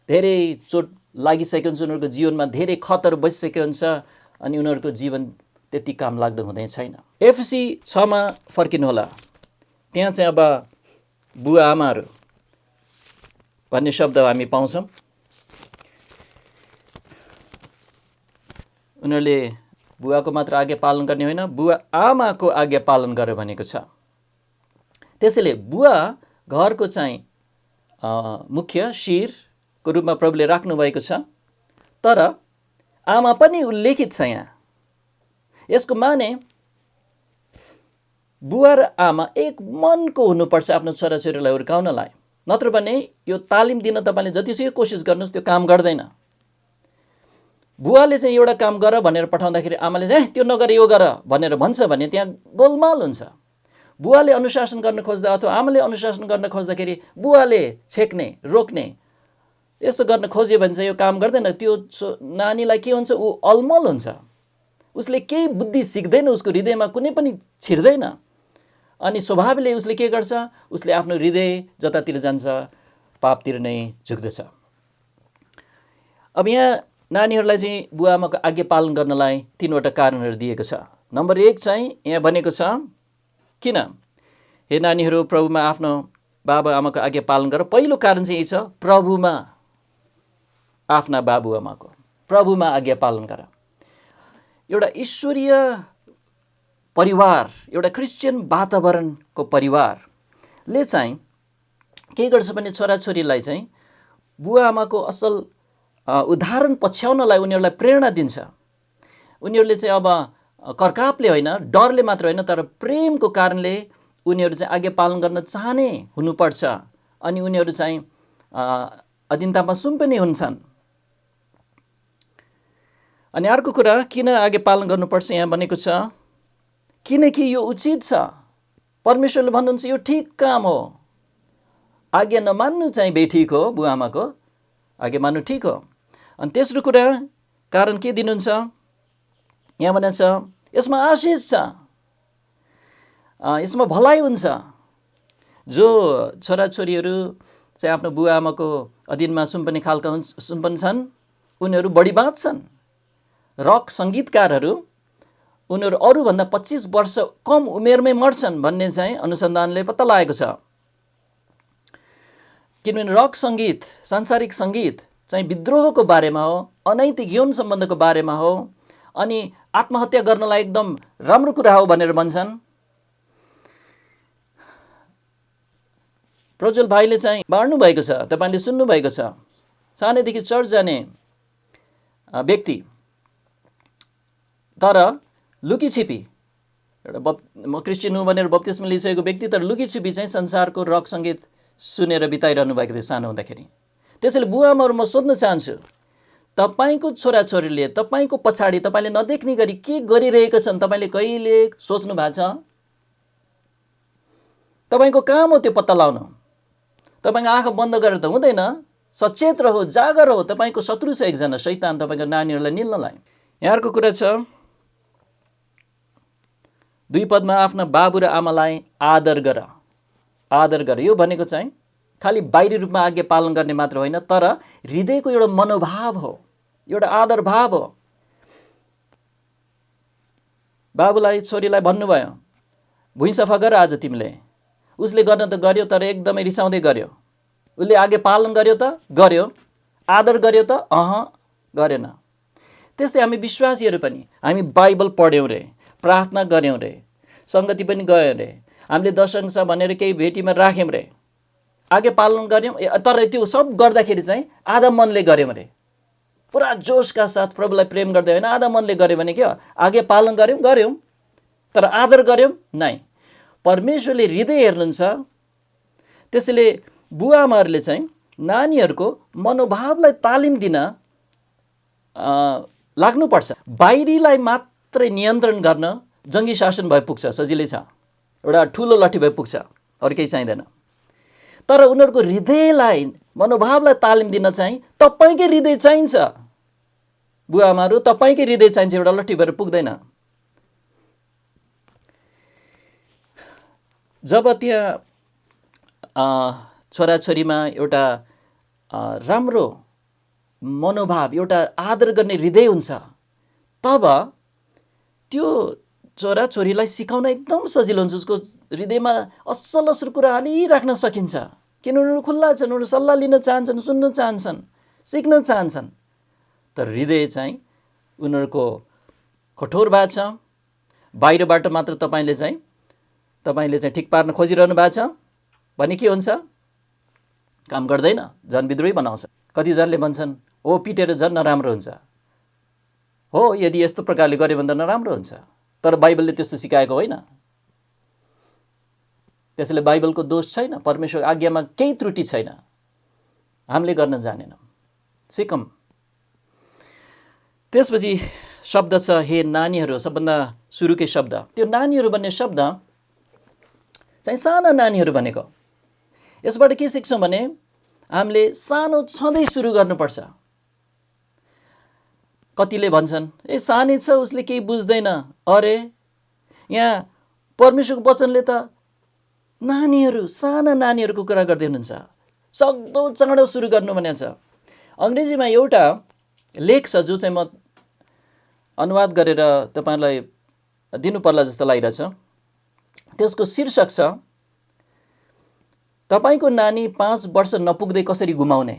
धेरै चोट लागिसकेको हुन्छ, उनीहरूको जीवनमा धेरै खतरा बसिसकेको हुन्छ अनि उनीहरूको जीवन त्यति काम लाग्दो हुँदै छैन। एफएसी 6 फर्किनु होला। त्यहाँ चाहिँ अब बुवा आमाहरू भन्ने शब्द हामी पाउँछौँ। उनीहरूले बुवाको मात्र आज्ञा पालन गर्ने होइन, बुवा आमाको आज्ञा पालन गर भनेको छ। त्यसैले बुवा घरको चाहिँ मुख्य शिरको रूपमा प्रभुले राख्नुभएको छ, तर आमा पनि उल्लेखित छ यहाँ। यसको माने बुवा र आमा एक मनको हुनुपर्छ आफ्नो छोराछोरीलाई हुर्काउनलाई। नत्र भने यो तालिम दिन तपाईँले जतिसुकै कोसिस गर्नुहोस् त्यो काम गर्दैन। बुवाले चाहिँ एउटा काम गर भनेर पठाउँदाखेरि आमाले चाहिँ त्यो नगर यो गर भनेर भन्छ भने त्यहाँ गोलमाल हुन्छ। बुवाले अनुशासन गर्न खोज्दा अथवा आमाले अनुशासन गर्न खोज्दाखेरि बुवाले छेक्ने, रोक्ने यस्तो गर्न खोज्यो भने चाहिँ यो काम गर्दैन। त्यो नानीलाई के हुन्छ, ऊ अलमल हुन्छ, उसले केही बुद्धि सिक्दैन, उसको हृदयमा कुनै पनि छिर्दैन। अनि स्वभावले उसले के गर्छ, उसले आफ्नो हृदय जतातिर जान्छ पापतिर नै झुक्दछ। अब यहाँ नानीहरूलाई चाहिँ बुवा आमाको आज्ञा पालन गर्नलाई 3वटा कारणहरू दिएको छ। नम्बर 1 चाहिँ यहाँ भनेको छ, किन हे नानीहरू प्रभुमा आफ्नो बाबा आमाको आज्ञा पालन गर। पहिलो कारण चाहिँ यही छ, प्रभुमा आफ्ना बाबुआमाको, प्रभुमा आज्ञा पालन गर। एउटा ईश्वरीय परिवार, एउटा क्रिस्चियन वातावरणको परिवारले चाहिँ के गर्छ भने छोराछोरीलाई चाहिँ बुवा आमाको असल उदाहरण पछ्याउनलाई उनीहरूलाई प्रेरणा दिन्छ। उनीहरूले चाहिँ अब कर्कापले होइन, डरले मात्र होइन, तर प्रेमको कारणले उनीहरू चाहिँ आज्ञा पालन गर्न चाहने हुनुपर्छ। अनि उनीहरू चाहिँ अधीनतामा सुम्पिने हुन्छन्। अनि अर्को कुरा, किन आज्ञा पालन गर्नुपर्छ यहाँ भनेको छ, किनकि यो उचित छ। परमेश्वरले भन्नुहुन्छ यो ठिक काम हो। आज्ञा नमान्नु चाहिँ बेठिक हो, बुवा आमाको आज्ञा मान्नु ठिक हो। अनि तेस्रो कुरा कारण के दिनुहुन्छ, यहाँ भनेको छ यसमा आशिष छ, यसमा भलाइ हुन्छ। जो छोराछोरीहरू चाहिँ आफ्नो बुवा आमाको अधीनमा सुम्पने खालका सुम्पन्छन्, उनीहरू बढी बाँच्छन्। रक सङ्गीतकारहरू उनीहरू अरूभन्दा 25 वर्ष कम उमेरमै मर्छन् भन्ने चाहिँ अनुसन्धानले पत्ता लागेको छ। किनभने रक सङ्गीत, सांसारिक सङ्गीत चाहिँ विद्रोहको बारेमा हो, अनैतिक यौन सम्बन्धको बारेमा हो, अनि आत्महत्या गर्नलाई एकदम राम्रो कुरा हो भनेर भन्छन्। प्रज्वल भाइले चाहिँ बाँड्नु भएको छ, तपाईँले सुन्नुभएको छ। सानैदेखि चर्च जाने व्यक्ति, तर लुकीछिपी, एउटा म क्रिस्चियन हुँ भनेर बप्तिस्मा लिइसकेको व्यक्ति, तर लुकीछिपी चाहिँ संसारको रक सङ्गीत सुनेर बिताइरहनु भएको थियो सानो हुँदाखेरि। त्यसैले बुवा आमाहरू म सोध्न चाहन्छु, तपाईँको छोराछोरीले तपाईँको पछाडि तपाईँले नदेख्ने गरी के गरिरहेका छन्, तपाईँले कहिले सोच्नु भएको छ? तपाईँको काम हो त्यो पत्ता लगाउनु। तपाईँको आँखा बन्द गरेर त हुँदैन, सचेत रहो, जागर हो। तपाईँको शत्रु छ एकजना, शैतान, तपाईँको नानीहरूलाई निल्नलाई। यहाँको कुरा छ 2 पदमा आफ्ना बाबु र आमालाई आदर गर। आदर गर, यो भनेको चाहिँ खालि बाहिरी रूपमा आज्ञा पालन गर्ने मात्र होइन, तर हृदयको एउटा मनोभाव हो, एउटा आदर भाव हो। बाबुलाई छोरीलाई भन्नुभयो, भुइँ सफा गर आज तिमीले। उसले गर्न त गर्यो, तर एकदमै रिसाउँदै गर्यो। उसले आज्ञा पालन गर्यो त गर्यो, आदर गर्यो त गरेन। त्यस्तै हामी विश्वासीहरू पनि, हामी बाइबल पढ्यौँ रे, प्रार्थना गऱ्यौँ रे, सङ्गति पनि गयौँ रे, हामीले दशंश भनेर केही भेटीमा राख्यौँ रे, आज्ञा पालन गऱ्यौँ, तर त्यो सब गर्दाखेरि चाहिँ आधा मनले गऱ्यौँ रे, पुरा जोसका साथ प्रभुलाई प्रेम गर्दै होइन, आधा मनले गऱ्यो भने के हो, आज्ञा पालन गऱ्यौँ, तर आदर गऱ्यौँ नै। परमेश्वरले हृदय हेर्नुहुन्छ। त्यसैले बुवा आमाहरूले चाहिँ नानीहरूको मनोभावलाई तालिम दिन लाग्नुपर्छ। बाहिरीलाई मात्रै नियन्त्रण गर्न जङ्गी शासन भए पुग्छ, सजिलै छ, एउटा ठुलो लट्ठी भए पुग्छ, अरू केही चाहिँदैन। तर उनीहरूको हृदयलाई, मनोभावलाई तालिम दिन चाहिँ तपाईँकै हृदय चाहिन्छ। बुवा आमाहरू, तपाईँकै हृदय चाहिन्छ, एउटा लट्ठी भएर पुग्दैन। जब त्यहाँ छोराछोरीमा एउटा राम्रो मनोभाव, एउटा आदर गर्ने हृदय हुन्छ, तब त्यो छोराछोरीलाई सिकाउन एकदम सजिलो हुन्छ। उसको हृदयमा असल कुरा हालिराख्न सकिन्छ, किनभने उनीहरू खुल्ला छन्, उनीहरू सल्लाह लिन चाहन्छन्, सुन्न चाहन्छन्, सिक्न चाहन्छन्। तर हृदय चाहिँ उनीहरूको कठोर भएको छ। बाहिरबाट मात्र तपाईँले चाहिँ ठिक पार्न खोजिरहनु भएको छ भने के हुन्छ, काम गर्दैन, झन् विद्रोही बनाउँछ। कतिजनाले भन्छन् हो पिटेर झन् नराम्रो हुन्छ, हो यदि यस्तो प्रकारले गऱ्यो भने त नराम्रो हुन्छ, तर बाइबलले त्यस्तो सिकाएको होइन। त्यसैले बाइबलको दोष छैन, परमेश्वरको आज्ञामा केही त्रुटि छैन, हामीले गर्न जानेनौँ, सिकौँ। त्यसपछि शब्द छ हे नानीहरू, सबभन्दा सुरुकै शब्द। त्यो नानीहरू भन्ने शब्द चाहिँ साना नानीहरू भनेको। यसबाट के सिक्छौँ भने हामीले सानो छँदै सुरु गर्नुपर्छ। कतिले भन्छन् ए सानै छ उसले केही बुझ्दैन, अरे यहाँ परमेश्वरको वचनले त साना नानीहरूको कुरा गर्दै हुनुहुन्छ। सक्दो चाँडो सुरु गर्नु भनेको छ। अङ्ग्रेजीमा एउटा लेख छ जो चाहिँ म अनुवाद गरेर तपाईँलाई दिनु पर्ला जस्तो लागिरहेछ। त्यसको शीर्षक छ तपाईँको नानी 5 वर्ष नपुग्दै कसरी गुमाउने।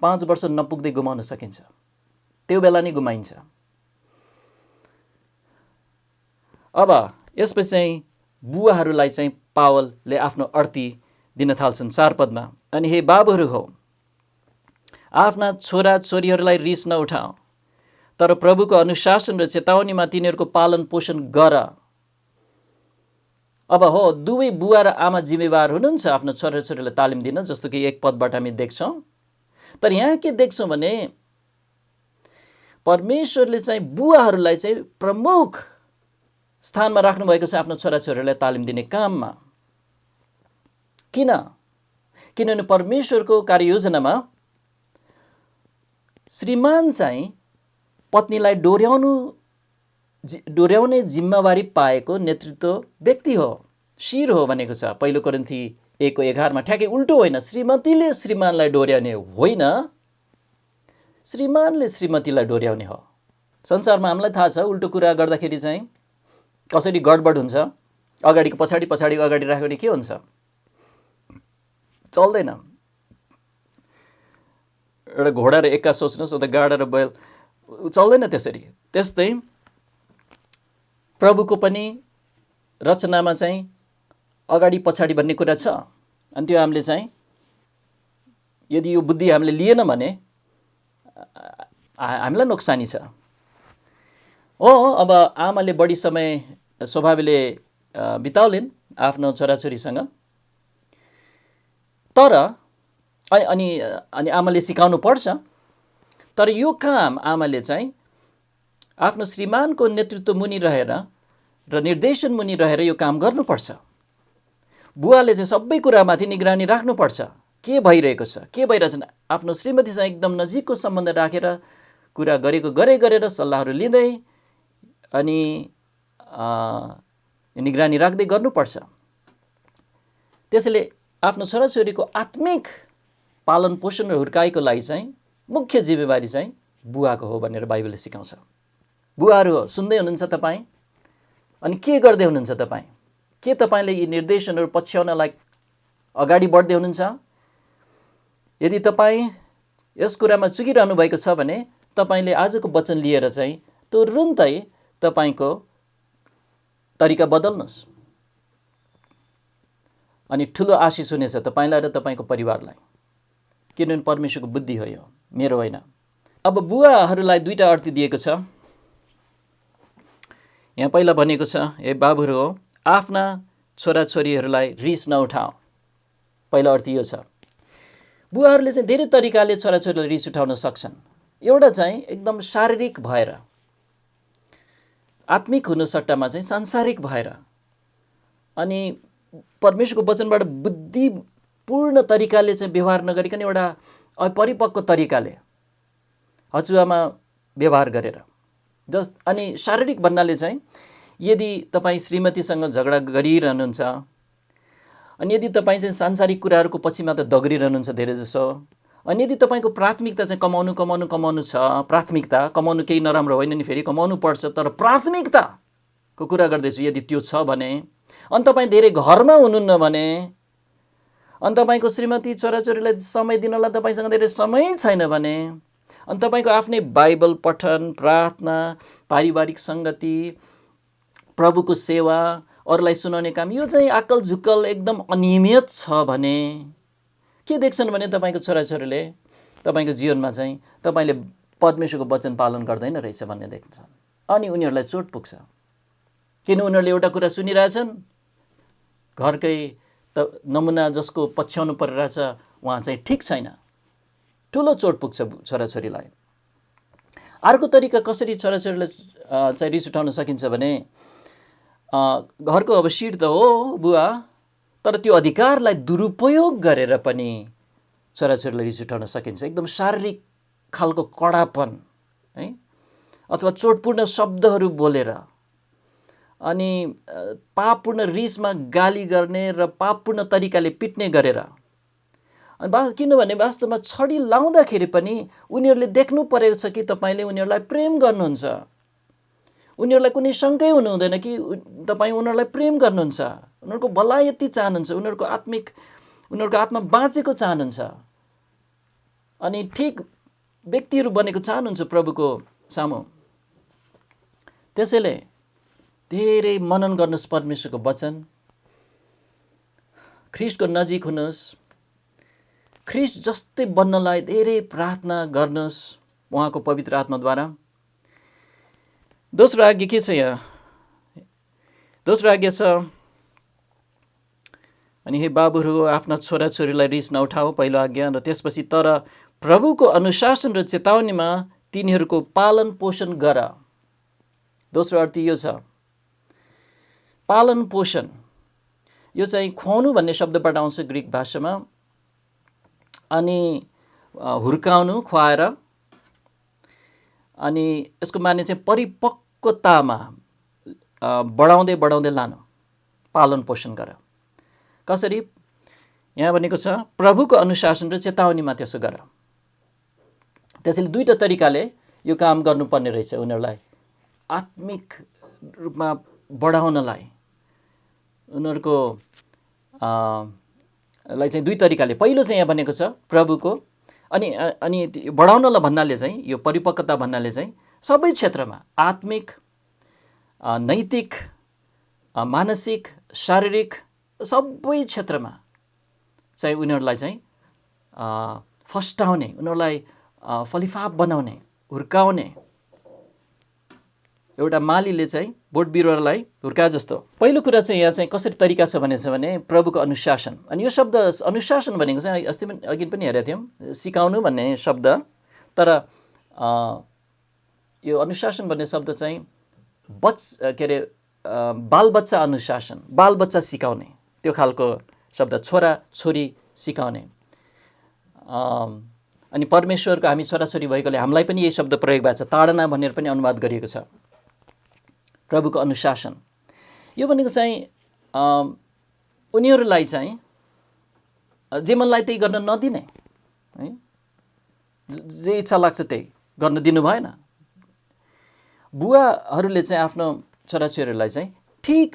5 वर्ष नपुग्दै गुमाउन सकिन्छ, त्यो बेला नै गुमाइन्छ। अब यसपछि चाहिँ बुवाहरूलाई चाहिँ पावलले आफ्नो अर्थी दिन थाल्छन् 4 पदमा। अनि हे बाबुहरू हो, आफ्ना छोरा छोरीहरूलाई रिस नउठाऊ, तर प्रभुको अनुशासन र चेतावनीमा तिनीहरूको पालन पोषण गर। अब हो, दुवै बुवा र आमा जिम्मेवार हुनुहुन्छ आफ्नो छोराछोरीलाई तालिम दिन, जस्तो कि 1 पदबाट हामी देख्छौँ। तर यहाँ के देख्छौँ भने परमेश्वरले चाहिँ बुवाहरूलाई चाहिँ प्रमुख स्थानमा राख्नुभएको छ आफ्नो छोराछोरीलाई तालिम दिने काममा। किनभने परमेश्वरको कार्ययोजनामा श्रीमान चाहिँ पत्नीलाई डोर्याउने जिम्मेवारी पाएको नेतृत्व व्यक्ति हो, शिर हो भनेको छ। पहिलो कोरिन्थी 1:11 ठ्याक्कै उल्टो होइन, श्रीमतीले श्रीमानलाई डोर्याउने होइन, श्रीमानले श्रीमतीलाई डोर्याउने हो। संसारमा हामीलाई थाहा छ उल्टो कुरा गर्दाखेरि चाहिँ कसरी गडबड हुन्छ। अगाडिको पछाडि, पछाडिको अगाडि राख्यो भने के हुन्छ, चल्दैन। एउटा घोडा र एक्का सोच्नुहोस्, अन्त गाडा र बैल चल्दैन त्यसरी। त्यस्तै प्रभुको पनि रचनामा चाहिँ अगाडि पछाडि भन्ने कुरा छ। अनि त्यो हामीले चाहिँ यदि यो बुद्धि हामीले लिएन भने हामीलाई नोक्सानी छ। अब आमाले बढी समय स्वभावले बिताउलिन् आफ्नो छोराछोरीसँग, तर अनि आमाले सिकाउनु पर्छ। तर यो काम आमाले चाहिँ आफ्नो श्रीमानको नेतृत्व मुनि रहेर र निर्देशन मुनि रहेर यो काम गर्नुपर्छ। बुवाले चाहिँ सबै कुरामाथि निगरानी राख्नुपर्छ। के भइरहेको छ, के भइरहेछ, आफ्नो श्रीमतीसँग एकदम नजिकको सम्बन्ध राखेर कुरा गरेर सल्लाहहरू लिँदै अनि निगरानी राख्दै गर्नुपर्छ। त्यसैले आफ्नो छोराछोरीको आत्मिक पालन पोषण र हुर्काइको लागि चाहिँ मुख्य जिम्मेवारी चाहिँ बुवाको हो भनेर बाइबलले सिकाउँछ। बुवाहरू सुन्दै हुनुहुन्छ तपाईँ? अनि के गर्दै हुनुहुन्छ तपाईँ? के तपाईँले यी निर्देशनहरू पछ्याउनलाई अगाडि बढ्दै हुनुहुन्छ? यदि तपाईँ यस कुरामा चुकिरहनु भएको छ भने तपाईँले आजको वचन लिएर चाहिँ तुरुन्तै तपाईँको तरिका बदल्नुहोस्, अनि ठुलो आशिष हुनेछ तपाईँलाई र तपाईँको परिवारलाई। किनभने परमेश्वरको बुद्धि हो यो, मेरो होइन। अब बुवाहरूलाई 2टा अर्थी दिएको छ। यहाँ पहिला भनेको छ ए बाबुहरू हो, आफ्ना छोराछोरीहरूलाई रिस नउठाऊ। पहिलो अर्थी यो छ। बुवाहरूले चाहिँ धेरै तरिकाले छोराछोरीलाई रिस उठाउन सक्छन्। एउटा चाहिँ एकदम शारीरिक भएर, आत्मिक हुनु सट्टामा चाहिँ सांसारिक भएर, अनि परमेश्वरको वचनबाट बुद्धिपूर्ण तरिकाले चाहिँ व्यवहार नगरिकन एउटा अपरिपक्व तरिकाले हजुरआमा व्यवहार गरेर। अनि शारीरिक भन्नाले चाहिँ यदि तपाईँ श्रीमतीसँग झगडा गरिरहनुहुन्छ, अनि यदि तपाईँ चाहिँ सांसारिक कुराहरूको पछिमा त दगरिरहनुहुन्छ धेरै जसो, अनि यदि तपाईँको प्राथमिकता चाहिँ कमाउनु छ, प्राथमिकता कमाउनु केही नराम्रो होइन नि, फेरि कमाउनु पर्छ, तर प्राथमिकताको कुरा गर्दैछु यदि त्यो छ भने, अनि तपाईँ धेरै घरमा हुनुहुन्न भने, अनि तपाईँको श्रीमती छोराछोरीलाई समय दिनलाई तपाईँसँग धेरै समय छैन भने, अनि तपाईँको आफ्नै बाइबल पठन, प्रार्थना, पारिवारिक सङ्गति, प्रभुको सेवा, अरूलाई सुनाउने काम, यो चाहिँ आक्कल झुक्कल एकदम अनियमित छ भने के देख्छन् भने तपाईँको छोराछोरीले तपाईँको जीवनमा चाहिँ तपाईँले परमेश्वरको वचन पालन गर्दैन रहेछ भन्ने देख्छन्। अनि उनीहरूलाई चोट पुग्छ। किन उनीहरूले एउटा कुरा सुनिरहेछन्, घरकै त नमुना जसको पछ्याउनु परिरहेछ उहाँ चाहिँ ठिक छैन, ठुलो चोट पुग्छ छोराछोरीलाई। अर्को तरिका कसरी छोराछोरीलाई चाहिँ रिस उठाउन सकिन्छ भने, घरको अब शिर त हो बुवा, तर त्यो अधिकारलाई दुरुपयोग गरेर पनि छोराछोरीलाई रिस उठाउन सकिन्छ। एकदम शारीरिक खालको कडापन है, अथवा चोटपूर्ण शब्दहरू बोलेर अनि पापपूर्ण रिसमा गाली गर्ने र पापपूर्ण तरिकाले पिट्ने गरेर, अनि किनभने वास्तवमा छडी लाउँदाखेरि पनि उनीहरूले देख्नु परेको छ कि तपाईँले उनीहरूलाई प्रेम गर्नुहुन्छ। उनीहरूलाई कुनै शङ्कै हुनु हुँदैन कि तपाईँ उनीहरूलाई प्रेम गर्नुहुन्छ, उनीहरूको भलायती चाहनुहुन्छ, उनीहरूको आत्मा बाँचेको चाहनुहुन्छ अनि ठिक व्यक्तिहरू बनेको चाहनुहुन्छ प्रभुको सामु। त्यसैले धेरै मनन गर्नुहोस् परमेश्वरको वचन, ख्रिस्टको नजिक हुनुहोस्, ख्रिस्ट जस्तै बन्नलाई धेरै प्रार्थना गर्नुहोस् उहाँको पवित्र आत्माद्वारा। दोस्रो आज्ञा के छ यहाँ? दोस्रो आज्ञा छ, अनि हे बाबुहरू आफ्ना छोराछोरीलाई रिस नउठाऊ, पहिलो आज्ञा। र त्यसपछि तर प्रभुको अनुशासन र चेतावनीमा तिनीहरूको पालन पोषण गर। दोस्रो अर्थ यो छ, पालन पोषण। यो चाहिँ खुवाउनु भन्ने शब्दबाट आउँछ ग्रिक भाषामा, अनि हुर्काउनु, खुवाएर, अनि यसको माने चाहिँ परिपक्वतामा बढाउँदै बढाउँदै लानु, पालन पोषण गर। कसरी? यहाँ भनेको छ प्रभुको अनुशासन र चेतावनीमा त्यसो गर। त्यसैले दुईवटा तरिकाले यो काम गर्नुपर्ने रहेछ उनीहरूलाई आत्मिक रूपमा बढाउनलाई। उनीहरूको लाई चाहिँ दुई तरिकाले, पहिलो चाहिँ यहाँ भनेको छ प्रभुको, अनि बढाउनलाई भन्नाले चाहिँ, यो परिपक्वता भन्नाले चाहिँ सबै क्षेत्रमा, आत्मिक, नैतिक, मानसिक, शारीरिक, सबै क्षेत्रमा चाहिँ उनीहरूलाई चाहिँ फस्टाउने, उनीहरूलाई फलिफाप बनाउने, हुर्काउने। एउटा मालीले चाहिँ बोट बिरुवालाई हुर्का जस्तो। पहिलो कुरा चाहिँ यहाँ चाहिँ कसरी तरिका छ भनेछ भने प्रभुको अनुशासन। अनि यो शब्द अनुशासन भनेको चाहिँ अघि पनि हेरेका थियौँ, सिकाउनु भन्ने शब्द, तर यो अनुशासन भन्ने शब्द चाहिँ बालबच्चा अनुशासन, बालबच्चा सिकाउने, त्यो खालको शब्द, छोरा छोरी सिकाउने। अनि परमेश्वरको हामी छोराछोरी भएकोले हामीलाई पनि यही शब्द प्रयोग भएको छ, ताडना भनेर पनि अनुवाद गरिएको छ। प्रभुको अनुशासन यो भनेको चाहिँ उनीहरूलाई चाहिँ जे मनलाई त्यही गर्न नदिने है, जे इच्छा लाग्छ त्यही गर्न दिनु भएन। बुवाहरूले चाहिँ आफ्नो छोराछोरीहरूलाई चाहिँ ठिक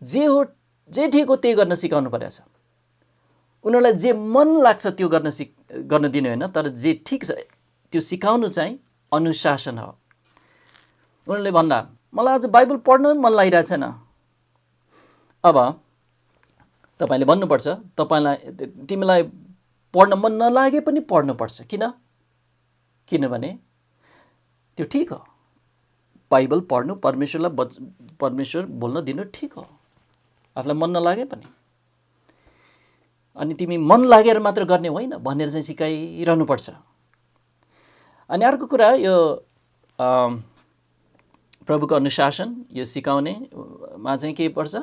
जे ठिक हो त्यही गर्न सिकाउनु परेको छ। उनीहरूलाई जे मन लाग्छ त्यो गर्न दिनु होइन, तर जे ठिक छ त्यो सिकाउनु चाहिँ अनुशासन हो। उनीहरूले भन्दा मलाई आज बाइबल पढ्न मन लागिरहेको छैन, अब तपाईँले भन्नुपर्छ तिमीलाई पढ्न मन नलागे पनि पढ्नुपर्छ। किनभने त्यो ठिक हो, बाइबल पढ्नु, परमेश्वर बोल्न दिनु ठिक हो, आफूलाई मन नलागे पनि। अनि तिमी मन लागेर मात्र गर्ने होइन भनेर चाहिँ सिकाइरहनुपर्छ। अनि अर्को कुरा यो प्रभुको अनुशासन, यो सिकाउनेमा चाहिँ के पर्छ,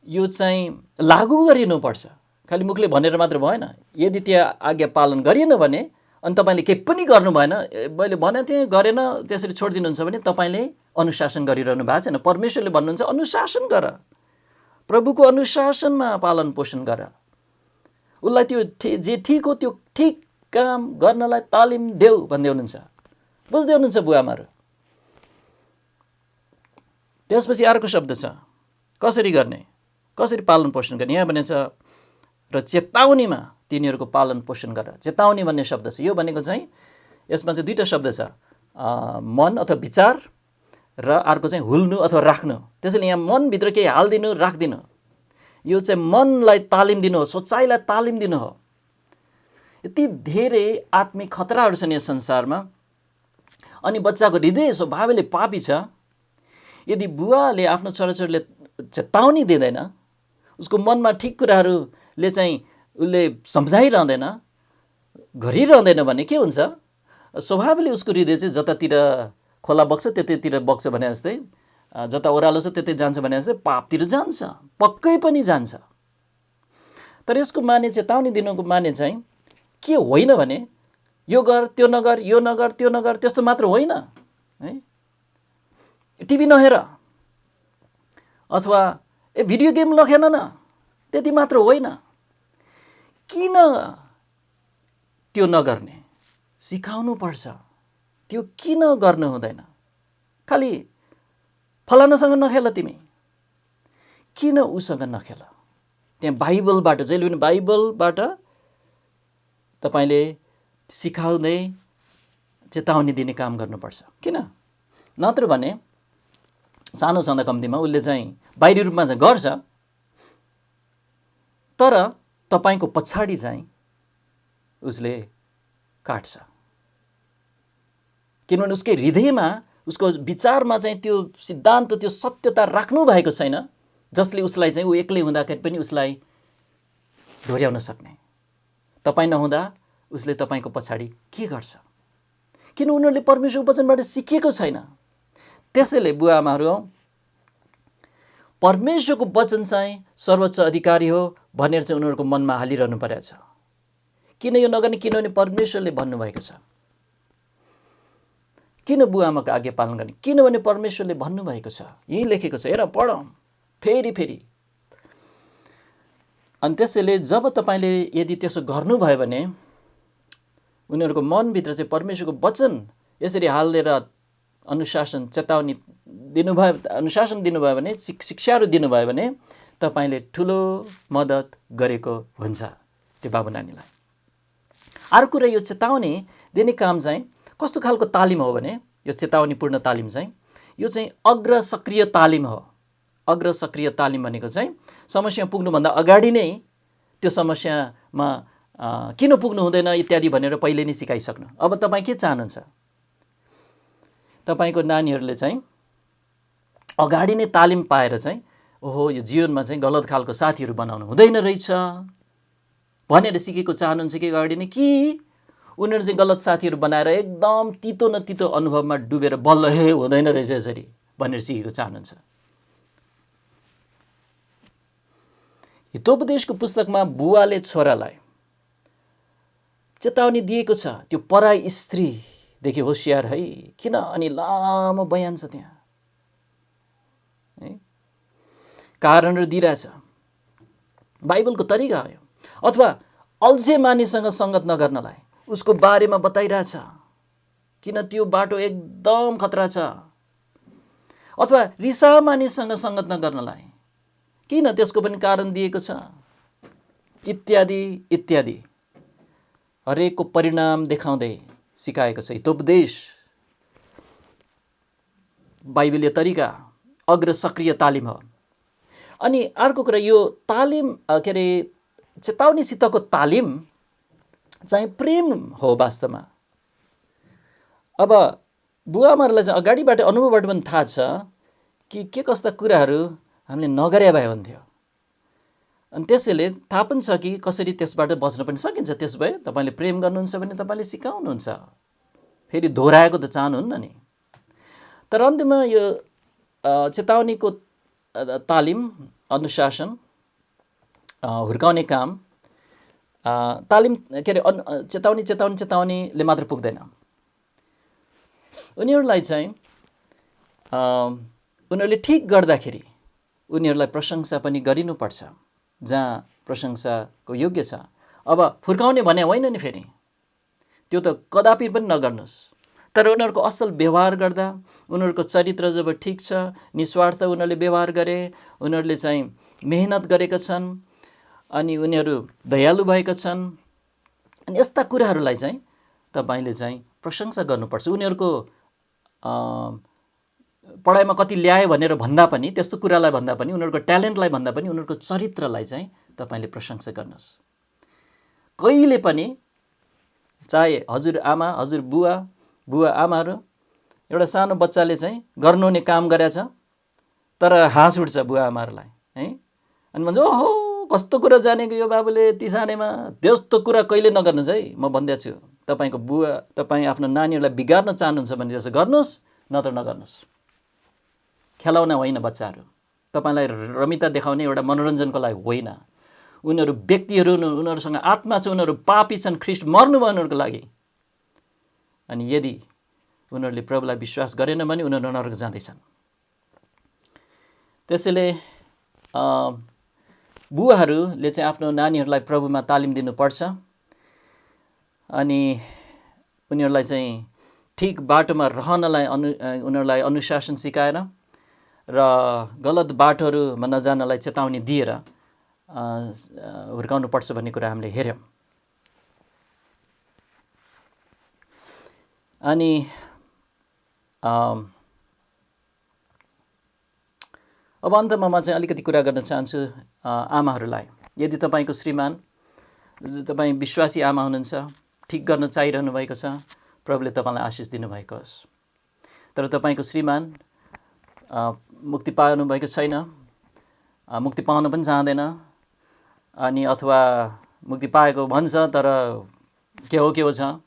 यो चाहिँ लागू गरिनुपर्छ। खालि मुखले भनेर मात्र भएन। यदि त्यहाँ आज्ञा पालन गरिएन भने अनि तपाईँले केही पनि गर्नु भएन, मैले भनेको थिएँ गरेन, त्यसरी छोडिदिनुहुन्छ भने तपाईँले अनुशासन गरिरहनु भएको छैन। परमेश्वरले भन्नुहुन्छ अनुशासन गर, प्रभुको अनुशासनमा पालन पोषण गर, उसलाई त्यो जे ठिक हो त्यो ठिक काम गर्नलाई तालिम देऊ भन्दै हुनुहुन्छ। बुझ्दै हुनुहुन्छ बुवाआमाहरू? त्यसपछि अर्को शब्द छ कसरी गर्ने, कसरी पालन पोषण गर्ने। यहाँ भनेको छ र चेतावनीमा तिनीहरूको पालन पोषण गर। चेतावनी भन्ने शब्द छ, यो भनेको चाहिँ यसमा चाहिँ दुईवटा शब्द छ, मन अथवा विचार, र अर्को चाहिँ हुल्नु अथवा राख्नु। त्यसैले यहाँ मनभित्र केही हालिदिनु राखिदिनु, यो चाहिँ मनलाई तालिम दिनु हो, सोचाइलाई तालिम दिनु हो। यति धेरै आत्मिक खतराहरू छन् यस संसारमा। अनि बच्चाको हृदय स्वभावले पापी छ। यदि बुवाले आफ्नो छोराछोरीले चेतावनी दिँदैन, उसको मनमा ठिक कुराहरूले चाहिँ उसले सम्झाइरहँदैन, गरिरहँदैन भने के हुन्छ, स्वभावले उसको हृदय चाहिँ जतातिर खोला बग्छ त्यतैतिर बग्छ भने जस्तै, जता ओह्रालो छ त्यतै जान्छ भने जस्तै पापतिर जान्छ, पक्कै पनि जान्छ। तर यसको माने चेतावनी दिनुको माने चाहिँ के होइन भने यो गर त्यो नगर, यो नगर त्यो नगर, त्यस्तो मात्र होइन है। टिभी नहेर अथवा भिडियो गेम नखेल न, त्यति मात्र होइन। किन त्यो नगर्ने सिकाउनु पर्छ। त्यो किन गर्न हुँदैन? खालि फलानासँग नखेल, तिमी किन उसँग नखेल? त्यहाँ बाइबलबाट जहिले पनि बाइबलबाट तपाईँले सिकाउँदै चेतावनी दिने काम गर्नुपर्छ। किन? नत्र भने सानो छँदा कम्तीमा उसले चाहिँ बाहिरी रूपमा चाहिँ गर्छ, तर तपाईँको पछाडि चाहिँ उसले काट्छ। किनभने उसकै हृदयमा, उसको विचारमा चाहिँ त्यो सिद्धान्त, त्यो सत्यता राख्नु भएको छैन, जसले उसलाई चाहिँ ऊ एक्लै हुँदाखेरि पनि उसलाई ढोर्याउन सक्ने। तपाईँ नहुँदा उसले तपाईँको पछाडि के गर्छ? किन उनीहरूले परमेश्वरको वचनबाट सिकेको छैन। त्यसैले बुवा आमाहरू, परमेश्वरको वचन चाहिँ सर्वोच्च अधिकारी हो भनेर चाहिँ उनीहरूको मनमा हालिरहनु परेको छ। किन यो नगर्ने? किनभने परमेश्वरले भन्नुभएको छ। किन बुवा आमाको आज्ञा पालन गर्ने? किनभने परमेश्वरले भन्नुभएको छ, यही लेखेको छ। हेर, पढ फेरि फेरि। अनि त्यसैले जब तपाईँले यदि त्यसो गर्नुभयो भने उनीहरूको मनभित्र चाहिँ परमेश्वरको वचन यसरी हालेर अनुशासन, चेतावनी दिनुभयो, अनुशासन दिनुभयो भने, शिक्षाहरू दिनुभयो भने तपाईँले ठुलो मद्दत गरेको हुन्छ त्यो बाबु नानीलाई। अर्को कुरा, यो चेतावनी दिने काम चाहिँ कस्तो खालको तालिम हो भने, यो चेतावनीपूर्ण तालिम चाहिँ यो चाहिँ अग्र सक्रिय तालिम हो। अग्र सक्रिय तालिम भनेको चाहिँ समस्या पुग्नुभन्दा अगाडि नै त्यो समस्यामा किन पुग्नु हुँदैन इत्यादि भनेर पहिले नै सिकाइसक्नु। अब तपाईँ के चाहनुहुन्छ? तपाईँको नानीहरूले चाहिँ अगाडि नै तालिम पाएर चाहिँ ओहो यो जीवनमा चाहिँ गलत खालको साथीहरू बनाउनु हुँदैन रहेछ भनेर सिकेको चाहनुहुन्छ कि अगाडि नै, कि उनीहरू चाहिँ गलत साथीहरू बनाएर एकदम तितो न तितो अनुभवमा डुबेर बल्ल हे हुँदैन रहेछ यसरी भनेर सिकेको चाहनुहुन्छ? हितोपदेशको पुस्तकमा बुवाले छोरालाई चेतावनी दिएको छ, त्यो पराई स्त्रीदेखि होसियार है। किन? अनि लामो बयान छ त्यहाँ है, कारणहरू दिइरहेछ। बाइबलको तरिका हो। अथवा अल्झे मानिससँग सङ्गत नगर्नलाई उसको बारेमा बताइरहेछ, किन त्यो बाटो एकदम खतरा छ। अथवा रिसा मानिससँग सङ्गत नगर्नलाई किन, त्यसको पनि कारण दिएको छ, इत्यादि इत्यादि हरेकको परिणाम देखाउँदै सिकाएको छ। हितोपदेश बाइबलीय तरिका अग्र सक्रिय तालिम हो। अनि अर्को कुरा, यो तालिम के अरे चेतावनीसितको तालिम चाहिँ प्रेम हो वास्तवमा। अब बुवा आमाहरूलाई चाहिँ अगाडिबाट अनुभवबाट पनि थाहा छ कि के कस्ता कुराहरू हामीले नगरे भए हुन्थ्यो। अनि त्यसैले थाहा पनि छ कि कसरी त्यसबाट बच्न पनि सकिन्छ। त्यस भए तपाईँले प्रेम गर्नुहुन्छ भने तपाईँले सिकाउनुहुन्छ, फेरि दोहोऱ्याएको त चाहनुहुन्न नि। तर अन्त्यमा यो चेतावनीको तालिम, अनुशासन, हुर्काउने काम, तालिम के अरे चेतावनीले मात्र पुग्दैन। उनीहरूलाई चाहिँ उनीहरूले ठिक गर्दाखेरि उनीहरूलाई प्रशंसा पनि गरिनुपर्छ जहाँ प्रशंसाको योग्य छ। अब फुर्काउने भने होइन नि, फेरि त्यो त कदापि पनि नगर्नुहोस्। तर उनीहरूको असल व्यवहार गर्दा, उनीहरूको चरित्र जब ठिक छ, निस्वार्थ उनीहरूले व्यवहार गरे, उनीहरूले चाहिँ मेहनत गरेका छन्, अनि उनीहरू दयालु भएका छन्, अनि यस्ता कुराहरूलाई चाहिँ तपाईँले चाहिँ प्रशंसा गर्नुपर्छ। उनीहरूको पढाइमा कति ल्याए भनेर भन्दा पनि, त्यस्तो कुरालाई भन्दा पनि, उनीहरूको ट्यालेन्टलाई भन्दा पनि उनीहरूको चरित्रलाई चाहिँ तपाईँले प्रशंसा गर्नुहोस्। कहिले पनि चाहे हजुर आमा, हजुर बुवा आमाहरू, एउटा सानो बच्चाले चाहिँ गर्नुहुने काम गरेछ तर हाँस उठ्छ बुवा आमाहरूलाई है। अनि भन्छ ओहो कस्तो कुरा जानेको यो बाबुले यति सानैमा, त्यस्तो कुरा कहिले नगर्नुहोस् है। म भन्दैछु तपाईँको बुवा, तपाईँ आफ्नो नानीहरूलाई बिगार्न चाहनुहुन्छ भने त्यसो गर्नुहोस्, नत्र नगर्नुहोस्। खेलाउन होइन बच्चाहरू, तपाईँलाई रमिता देखाउने एउटा मनोरञ्जनको लागि होइन। उनीहरू व्यक्तिहरू हुन्, उनीहरूसँग आत्मा छ, उनीहरू पापी छन्, ख्रीष्ट मर्नुभयो उनीहरूको लागि। अनि यदि उनीहरूले प्रभुलाई विश्वास गरेन भने उनीहरू नरक जाँदैछन्। त्यसैले बुवाहरूले चाहिँ आफ्नो नानीहरूलाई प्रभुमा तालिम दिनुपर्छ अनि उनीहरूलाई चाहिँ ठिक बाटोमा रहनलाई उनीहरूलाई अनुशासन सिकाएर र गलत बाटोहरूमा नजानलाई चेतावनी दिएर हुर्काउनुपर्छ भन्ने कुरा हामीले हेऱ्यौँ। अनि अब अन्तमा म चाहिँ अलिकति कुरा गर्न चाहन्छु आमाहरूलाई। यदि तपाईँको श्रीमान, तपाईँ विश्वासी आमा हुनुहुन्छ, ठिक गर्न चाहिरहनु भएको छ, प्रभुले तपाईँलाई आशिष दिनुभएको होस्। तर तपाईँको श्रीमान मुक्ति पाउनु भएको छैन, मुक्ति पाउन पनि चाहँदैन, अनि अथवा मुक्ति पाएको भन्छ तर के हो छ,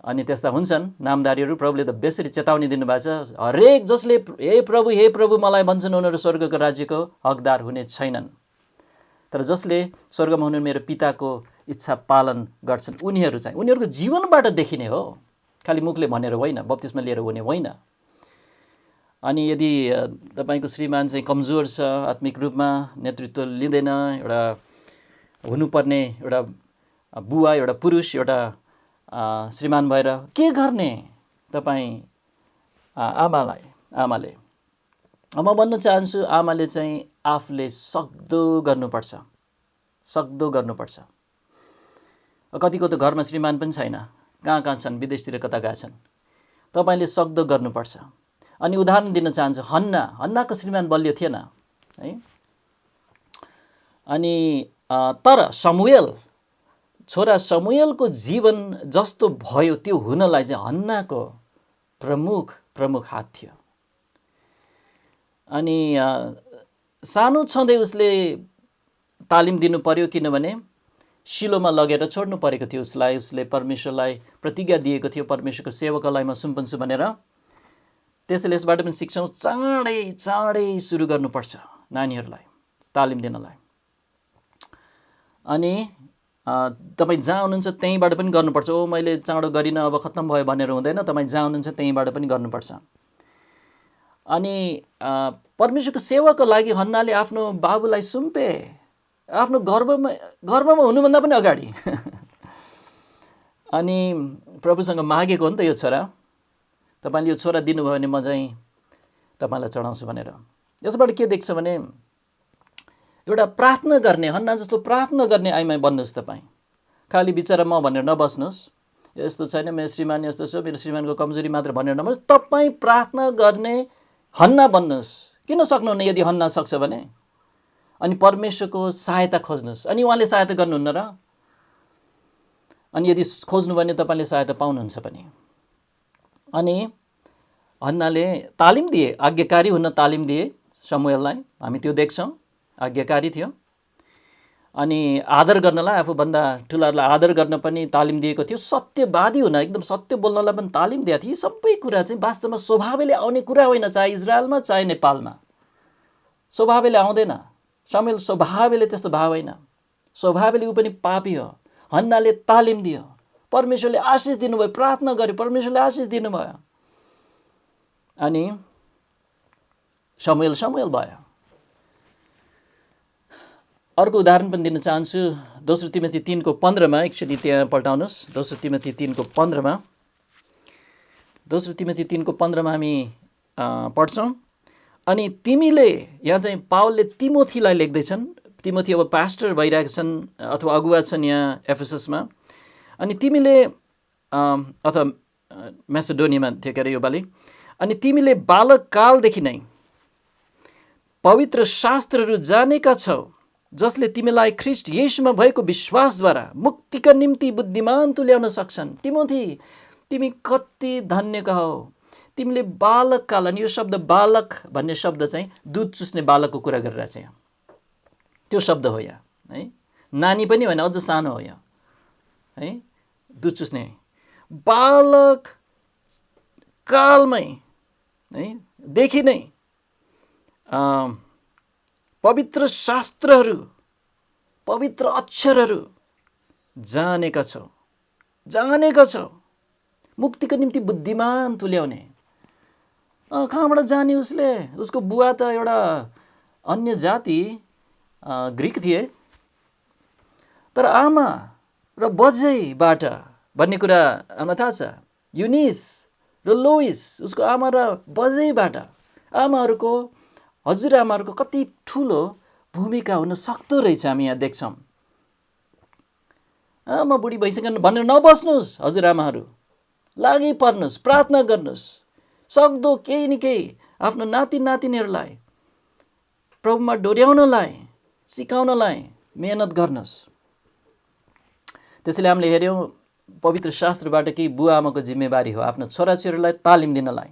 अनि त्यस्ता हुन्छन् नामधारीहरू। प्रभुले त बेसरी चेतावनी दिनुभएको छ, हरेक जसले हे प्रभु मलाई भन्छन् उनीहरू स्वर्गको राज्यको हकदार हुने छैनन्, तर जसले स्वर्गमा हुने मेरो पिताको इच्छा पालन गर्छन् उनीहरू चाहिँ उनीहरूको जीवनबाट देखिने हो, खालि मुखले भनेर होइन, बप्तिस्मा लिएर हुने होइन। अनि यदि तपाईँको श्रीमान चाहिँ कमजोर छ, आत्मिक रूपमा नेतृत्व लिँदैन, एउटा हुनुपर्ने एउटा बुवा, एउटा पुरुष, एउटा श्रीमान भएर के गर्ने तपाईँ आमाले म भन्न चाहन्छु, आमाले चाहिँ आफूले सक्दो गर्नुपर्छ। कतिको त घरमा श्रीमान पनि छैन, कहाँ छन्, विदेशतिर कता गएका छन्। तपाईँले सक्दो गर्नुपर्छ। अनि उदाहरण दिन चाहन्छु, हन्नाको श्रीमान बलियो थिएन है। अनि तर छोरा समुएलको जीवन जस्तो भयो त्यो हुनलाई चाहिँ हन्नाको प्रमुख हात थियो। अनि सानो छँदै उसले तालिम दिनु पर्यो, किनभने शिलोमा लगेर छोड्नु परेको थियो उसलाई। उसले परमेश्वरलाई प्रतिज्ञा दिएको थियो, परमेश्वरको सेवकलाई म सुम्पन्छु भनेर। त्यसैले यसबाट पनि सिक्छौँ, चाँडै सुरु गर्नुपर्छ नानीहरूलाई तालिम दिनलाई। अनि तपाईँ जहाँ हुनुहुन्छ त्यहीँबाट पनि गर्नुपर्छ। मैले चाँडो गरिनँ, अब खत्तम भयो भनेर हुँदैन। तपाईँ जहाँ हुनुहुन्छ त्यहीँबाट पनि गर्नुपर्छ। अनि परमेश्वरको सेवाको लागि हन्नाले आफ्नो बाबुलाई सुम्पे, आफ्नो गर्भमा हुनुभन्दा पनि अगाडि। अनि प्रभुसँग मागेको हो नि त यो छोरा, तपाईँले यो छोरा दिनुभयो भने म चाहिँ तपाईँलाई चढाउँछु भनेर। यसबाट के देख्छ भने एउटा प्रार्थना गर्ने, हन्ना जस्तो प्रार्थना गर्ने आइमा बन्नुहोस् तपाईँ। खालि बिचरा म भनेर नबस्नुहोस्, यस्तो छैन मेरो श्रीमान, यस्तो छ मेरो श्रीमानको कमजोरी मात्र भनेर नबस्नुहोस्। तपाईँ प्रार्थना गर्ने हन्ना बन्नुहोस्। किन सक्नुहुन्न यदि हन्ना सक्छ भने? अनि परमेश्वरको सहायता खोज्नुहोस्। अनि उहाँले सहायता गर्नुहुन्न र? अनि यदि खोज्नु भने तपाईँले सहायता पाउनुहुन्छ पनि। अनि हन्नाले तालिम दिए, आज्ञाकारी हुन तालिम दिए समुएललाई, हामी त्यो देख्छौँ। आज्ञाकारी थियो। अनि आदर गर्नलाई, आफूभन्दा ठुलाहरूलाई आदर गर्न पनि तालिम दिएको थियो। सत्यवादी हुन, एकदम सत्य बोल्नलाई पनि तालिम दिएको थियो। यी सबै कुरा चाहिँ वास्तवमा स्वभावले आउने कुरा होइन, चाहे इजरायलमा चाहे नेपालमा। स्वभावले आउँदैन। समुएल स्वभावले त्यस्तो भाव होइन, स्वभावले ऊ पनि पापी हो। हन्नाले तालिम दियो, परमेश्वरले आशिष दिनुभयो, प्रार्थना गर्यो, परमेश्वरले आशिष दिनुभयो। अनि समुएल भयो। अर्को उदाहरण पनि दिन चाहन्छु। दोस्रो तिमोथी 3:15 एकचोटि त्यहाँ पल्टाउनुहोस्। दोस्रो तिमोथी 3:15 दोस्रो तिमोथी 3:15 हामी पढ्छौँ। अनि तिमीले, यहाँ चाहिँ पावलले तिमोथीलाई लेख्दैछन्। तिमोथी अब पास्टर भइरहेका छन् अथवा अगुवा छन् यहाँ एफेससमा। अनि तिमीले अथवा मेसिडोनियामा थियो के अरे यो पालि। अनि तिमीले बालककालदेखि नै पवित्र शास्त्रहरू जानेका छौ, जसले तिमीलाई ख्रीष्ट येशूमा भएको विश्वासद्वारा मुक्तिका निम्ति बुद्धिमान तुल्याउन सक्छन्। तिमोथी, तिमी कति धन्यका हौ, तिमीले बालककाल। अनि यो शब्द बालक भन्ने शब्द चाहिँ दुध चुस्ने बालकको कुरा गरिरहेको छ यहाँ। त्यो शब्द हो यहाँ है। नानी पनि होइन, अझ सानो हो यहाँ है, दुध चुस्ने। बालक कालमै है देखि नै पवित्र शास्त्रहरू पवित्र अक्षरहरू जानेका छौ। मुक्तिको निम्ति बुद्धिमान तुल्याउने। कहाँबाट जाने उसले? उसको बुवा त एउटा अन्य जाति ग्रिक थिए, तर आमा र बजैबाट भन्ने कुरा हामीलाई थाहा छ। युनिस र लोइस, उसको आमा र बजैबाट। हजुरआमाहरूको कति ठुलो भूमिका हुन सक्दो रहेछ हामी यहाँ देख्छौँ। म बुढी भइसक्नु भनेर नबस्नुहोस् हजुरआमाहरू, लागि पर्नुहोस्, प्रार्थना गर्नुहोस्, सक्दो केही न केही आफ्नो नाति नातिनीहरूलाई प्रभुमा डोर्याउनलाई, सिकाउनलाई मेहनत गर्नुहोस्। त्यसैले हामीले हेऱ्यौँ पवित्र शास्त्रबाट कि बुवा आमाको जिम्मेवारी हो आफ्नो छोराछोरीलाई तालिम दिनलाई,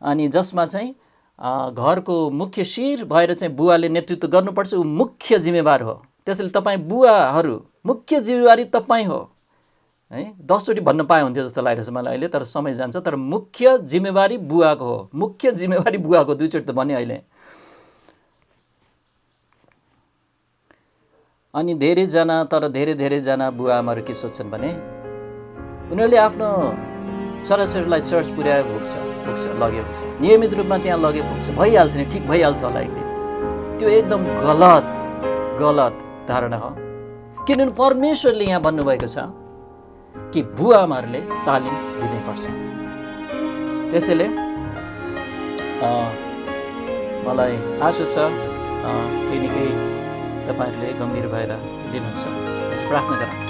अनि जसमा चाहिँ घरको मुख्य शिर भएर चाहिँ बुवाले नेतृत्व गर्नुपर्छ, ऊ मुख्य जिम्मेवार हो। त्यसैले तपाईँ बुवाहरू मुख्य जिम्मेवारी तपाईँ हो है। 10 चोटि भन्न पाए हुन्थ्यो जस्तो लागिरहेछ मलाई अहिले, तर समय जान्छ। तर मुख्य जिम्मेवारी बुवाको हो, मुख्य जिम्मेवारी बुवाको। 2 चोटि त भने अहिले। अनि धेरैजना बुवा आमाहरू के सोध्छन् भने उनीहरूले आफ्नो छोराछोरीलाई चर्च पुर्याए पुग्छ लगे हुन्छ, नियमित रूपमा त्यहाँ लगे पुग्छ, भइहाल्छ नि, ठिक भइहाल्छ होला एक दिन। त्यो एकदम गलत धारणा हो। किनभने परमेश्वरले यहाँ भन्नुभएको छ कि बुवा आमाहरूले तालिम दिनैपर्छ। त्यसैले मलाई आशा छ केही न केही तपाईँहरूले गम्भीर भएर लिनुहुन्छ। प्रार्थना गरौँ।